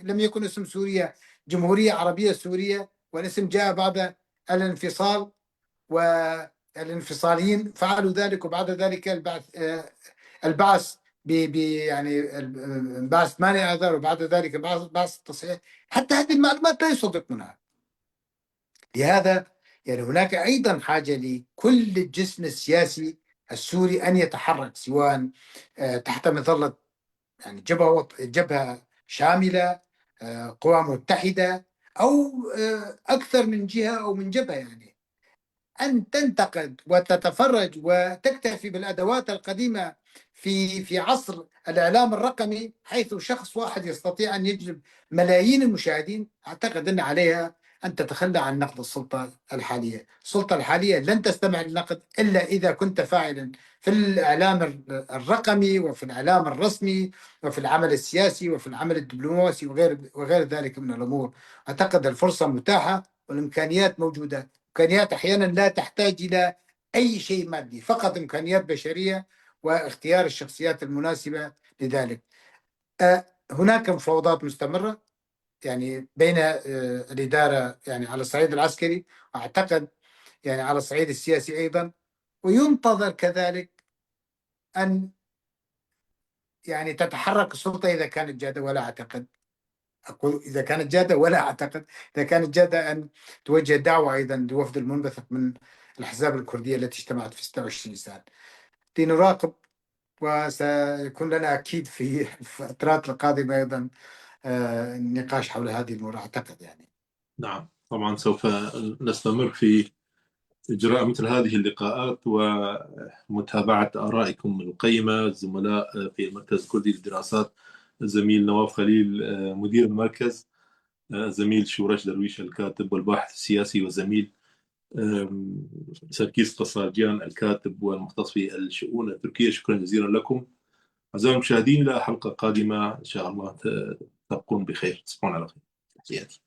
لم يكن اسم سوريا جمهورية عربية سورية، والاسم جاء بعد الانفصال، والانفصاليين فعلوا ذلك، وبعد ذلك البعث يعني بعث 8 آذار، وبعد ذلك بعث التصحيح. حتى هذه المعلومات لا يصدقونها. لهذا يعني هناك أيضا حاجة لكل الجسم السياسي السوري أن يتحرك، سواء تحت مظلة يعني جبهة شاملة، قوى متحدة، أو أكثر من جهة أو من جبهة، يعني أن تنتقد وتتفرج وتكتفي بالأدوات القديمة في عصر الإعلام الرقمي، حيث شخص واحد يستطيع أن يجلب ملايين المشاهدين. أعتقد أن عليها أن تتخلى عن نقد السلطة الحالية. السلطة الحالية لن تستمع للنقد إلا إذا كنت فاعلا في الإعلام الرقمي وفي الإعلام الرسمي وفي العمل السياسي وفي العمل الدبلوماسي وغير ذلك من الأمور. أعتقد الفرصة متاحة والإمكانيات موجودة. إمكانيات أحيانا لا تحتاج إلى أي شيء مادي، فقط إمكانيات بشرية واختيار الشخصيات المناسبة لذلك. هناك مفاوضات مستمرة يعني بين الإدارة يعني على الصعيد العسكري، أعتقد يعني على الصعيد السياسي أيضا، وينتظر كذلك أن يعني تتحرك السلطة إذا كانت جادة، ولا أعتقد، أقول إذا كانت جادة ولا أعتقد، إذا كانت جادة أن توجه دعوة أيضا لوفد المنبثق من الأحزاب الكردية التي اجتمعت في 26 نيسان لنراقب. وسيكون لنا أكيد في الفترات القادمة أيضا النقاش حول هذه الأمور أعتقد يعني. نعم طبعا سوف نستمر في إجراء مثل هذه اللقاءات ومتابعة آرائكم القيمة. الزملاء في المركز الكردي للدراسات الزميل نواف خليل مدير المركز، زميل شورش درويش الكاتب والباحث السياسي، وزميل سركيس قصارجيان الكاتب والمختص في الشؤون التركية. شكرا جزيلا لكم أعزائي المشاهدين، إلى حلقة قادمة إن شاء الله تبقون بخير. تصبحون على خير. تحياتي.